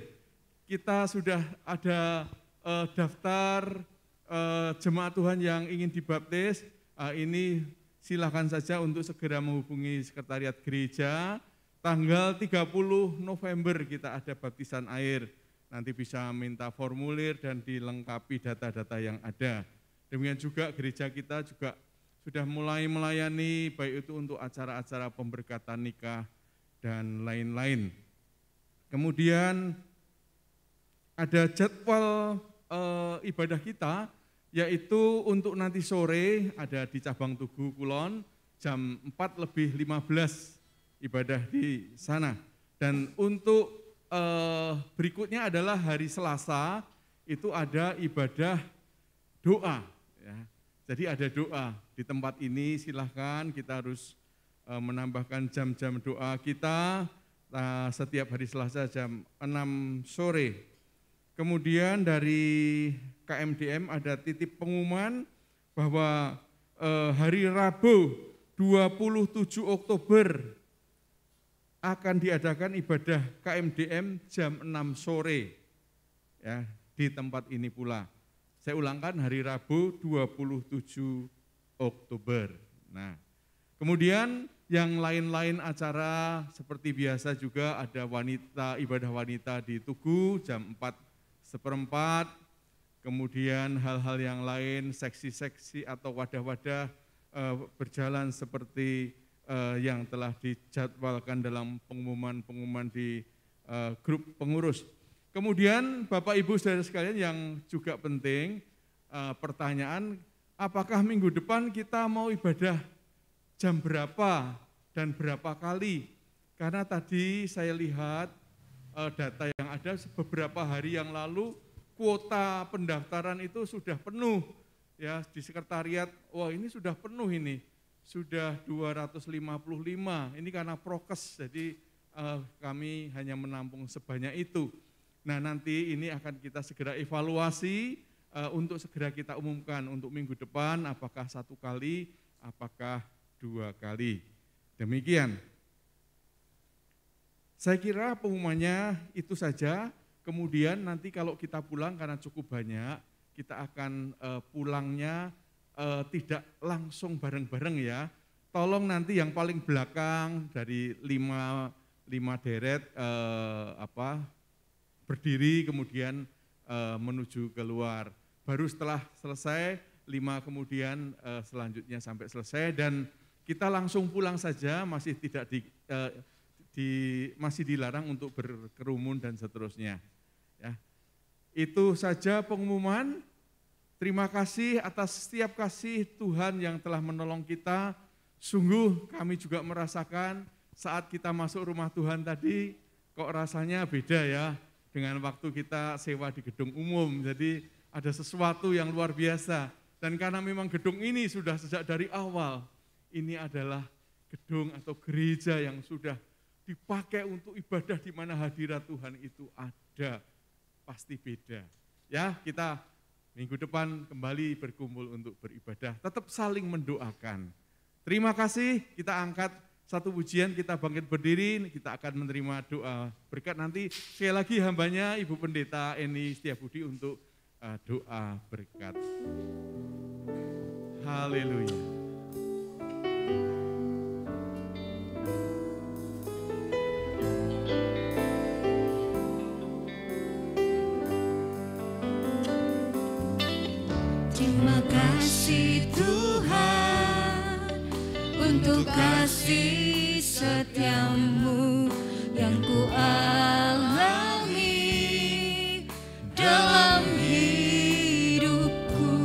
Kita sudah ada daftar jemaat Tuhan yang ingin dibaptis. Ini silakan saja untuk segera menghubungi sekretariat gereja. Tanggal 30 November kita ada baptisan air. Nanti bisa minta formulir dan dilengkapi data-data yang ada. Demikian juga gereja kita juga sudah mulai melayani baik itu untuk acara-acara pemberkatan nikah dan lain-lain. Kemudian ada jadwal ibadah kita, yaitu untuk nanti sore ada di cabang Tugu Kulon jam 4:15 ibadah di sana. Dan untuk berikutnya adalah hari Selasa, itu ada ibadah doa. Ya. Jadi ada doa di tempat ini, silahkan kita harus menambahkan jam-jam doa kita setiap hari Selasa jam 6 sore. Kemudian dari KMDM ada titip pengumuman bahwa hari Rabu 27 Oktober akan diadakan ibadah KMDM jam 6 sore ya, di tempat ini pula. Saya ulangkan hari Rabu 27 Oktober. Nah, kemudian yang lain-lain acara seperti biasa juga ada ibadah wanita di Tugu jam 4:15. Kemudian hal-hal yang lain, seksi-seksi atau wadah-wadah berjalan seperti yang telah dijadwalkan dalam pengumuman-pengumuman di grup pengurus. Kemudian Bapak Ibu saudara sekalian yang juga penting, pertanyaan, apakah minggu depan kita mau ibadah jam berapa dan berapa kali? Karena tadi saya lihat data yang ada beberapa hari yang lalu, kuota pendaftaran itu sudah penuh. Ya, di sekretariat, wah ini sudah penuh ini. Sudah 255, ini karena prokes, jadi kami hanya menampung sebanyak itu. Nah nanti ini akan kita segera evaluasi untuk segera kita umumkan untuk minggu depan, apakah 1 kali, apakah 2 kali. Demikian. Saya kira pengumumannya itu saja, kemudian nanti kalau kita pulang karena cukup banyak, kita akan pulangnya tidak langsung bareng-bareng ya. Tolong nanti yang paling belakang dari 5 deret berdiri kemudian menuju keluar. Baru setelah selesai 5 kemudian selanjutnya sampai selesai dan kita langsung pulang saja, masih tidak masih dilarang untuk berkerumun dan seterusnya. Ya. Itu saja pengumuman. Terima kasih atas setiap kasih Tuhan yang telah menolong kita. Sungguh kami juga merasakan saat kita masuk rumah Tuhan tadi, kok rasanya beda ya dengan waktu kita sewa di gedung umum. Jadi ada sesuatu yang luar biasa. Dan karena memang gedung ini sudah sejak dari awal, ini adalah gedung atau gereja yang sudah dipakai untuk ibadah di mana hadirat Tuhan itu ada. Pasti beda. Ya, kita minggu depan kembali berkumpul untuk beribadah, tetap saling mendoakan. Terima kasih, kita angkat satu pujian, kita bangkit berdiri, kita akan menerima doa berkat nanti. Sekali lagi hambanya Ibu Pendeta Eni Setiabudi untuk doa berkat. Haleluya.
Terima kasih Tuhan untuk kasih setiamu yang kualami dalam hidupku.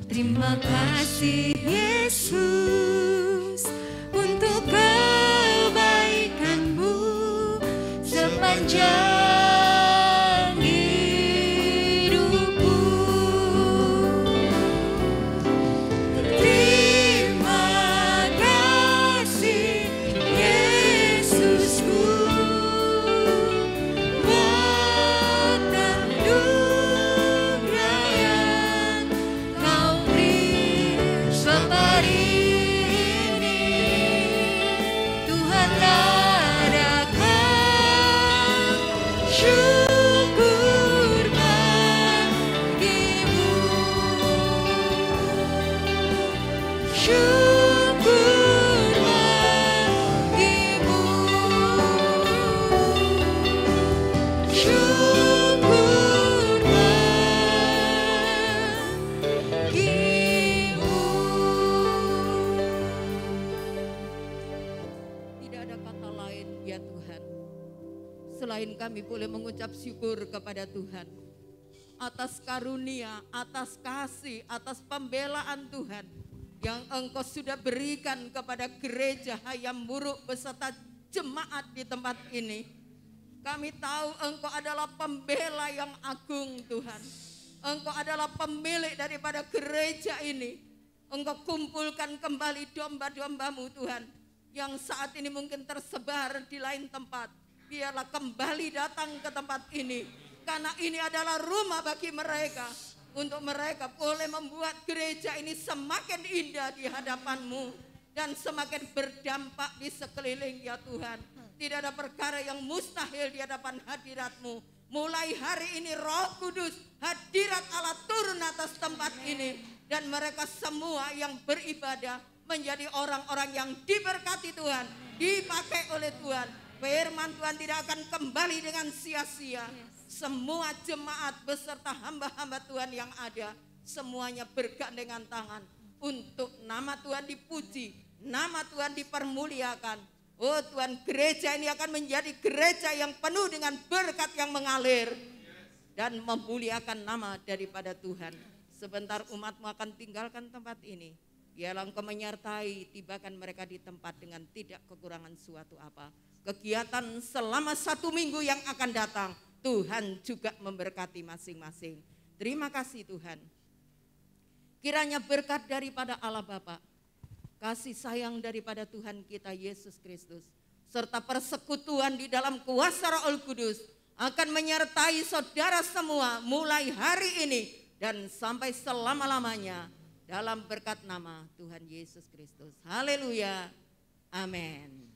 Terima kasih Yesus untuk kebaikanmu sepanjang
kami boleh mengucap syukur kepada Tuhan atas karunia, atas kasih, atas pembelaan Tuhan yang Engkau sudah berikan kepada gereja Hayam Buruk beserta jemaat di tempat ini. Kami tahu Engkau adalah pembela yang agung Tuhan. Engkau adalah pemilik daripada gereja ini. Engkau kumpulkan kembali domba-domba-Mu Tuhan, yang saat ini mungkin tersebar di lain tempat. Biarlah kembali datang ke tempat ini, karena ini adalah rumah bagi mereka. Untuk mereka boleh membuat gereja ini semakin indah di hadapan-Mu dan semakin berdampak di sekeliling ya Tuhan. Tidak ada perkara yang mustahil di hadapan hadirat-Mu. Mulai hari ini Roh Kudus, hadirat Allah turun atas tempat ini. Dan mereka semua yang beribadah menjadi orang-orang yang diberkati Tuhan, dipakai oleh Tuhan. Firman Tuhan tidak akan kembali dengan sia-sia. Semua jemaat beserta hamba-hamba Tuhan yang ada, semuanya bergandengan tangan untuk nama Tuhan dipuji, nama Tuhan dipermuliakan. Oh Tuhan, gereja ini akan menjadi gereja yang penuh dengan berkat yang mengalir dan memuliakan nama daripada Tuhan. Sebentar umat-Mu akan tinggalkan tempat ini. Biarlah Engkau menyertai, tibakan mereka di tempat dengan tidak kekurangan suatu apa. Kegiatan selama 1 minggu yang akan datang, Tuhan juga memberkati masing-masing. Terima kasih Tuhan. Kiranya berkat daripada Allah Bapa, kasih sayang daripada Tuhan kita Yesus Kristus, serta persekutuan di dalam kuasa Roh Kudus akan menyertai saudara semua mulai hari ini dan sampai selama-lamanya dalam berkat nama Tuhan Yesus Kristus. Haleluya. Amin.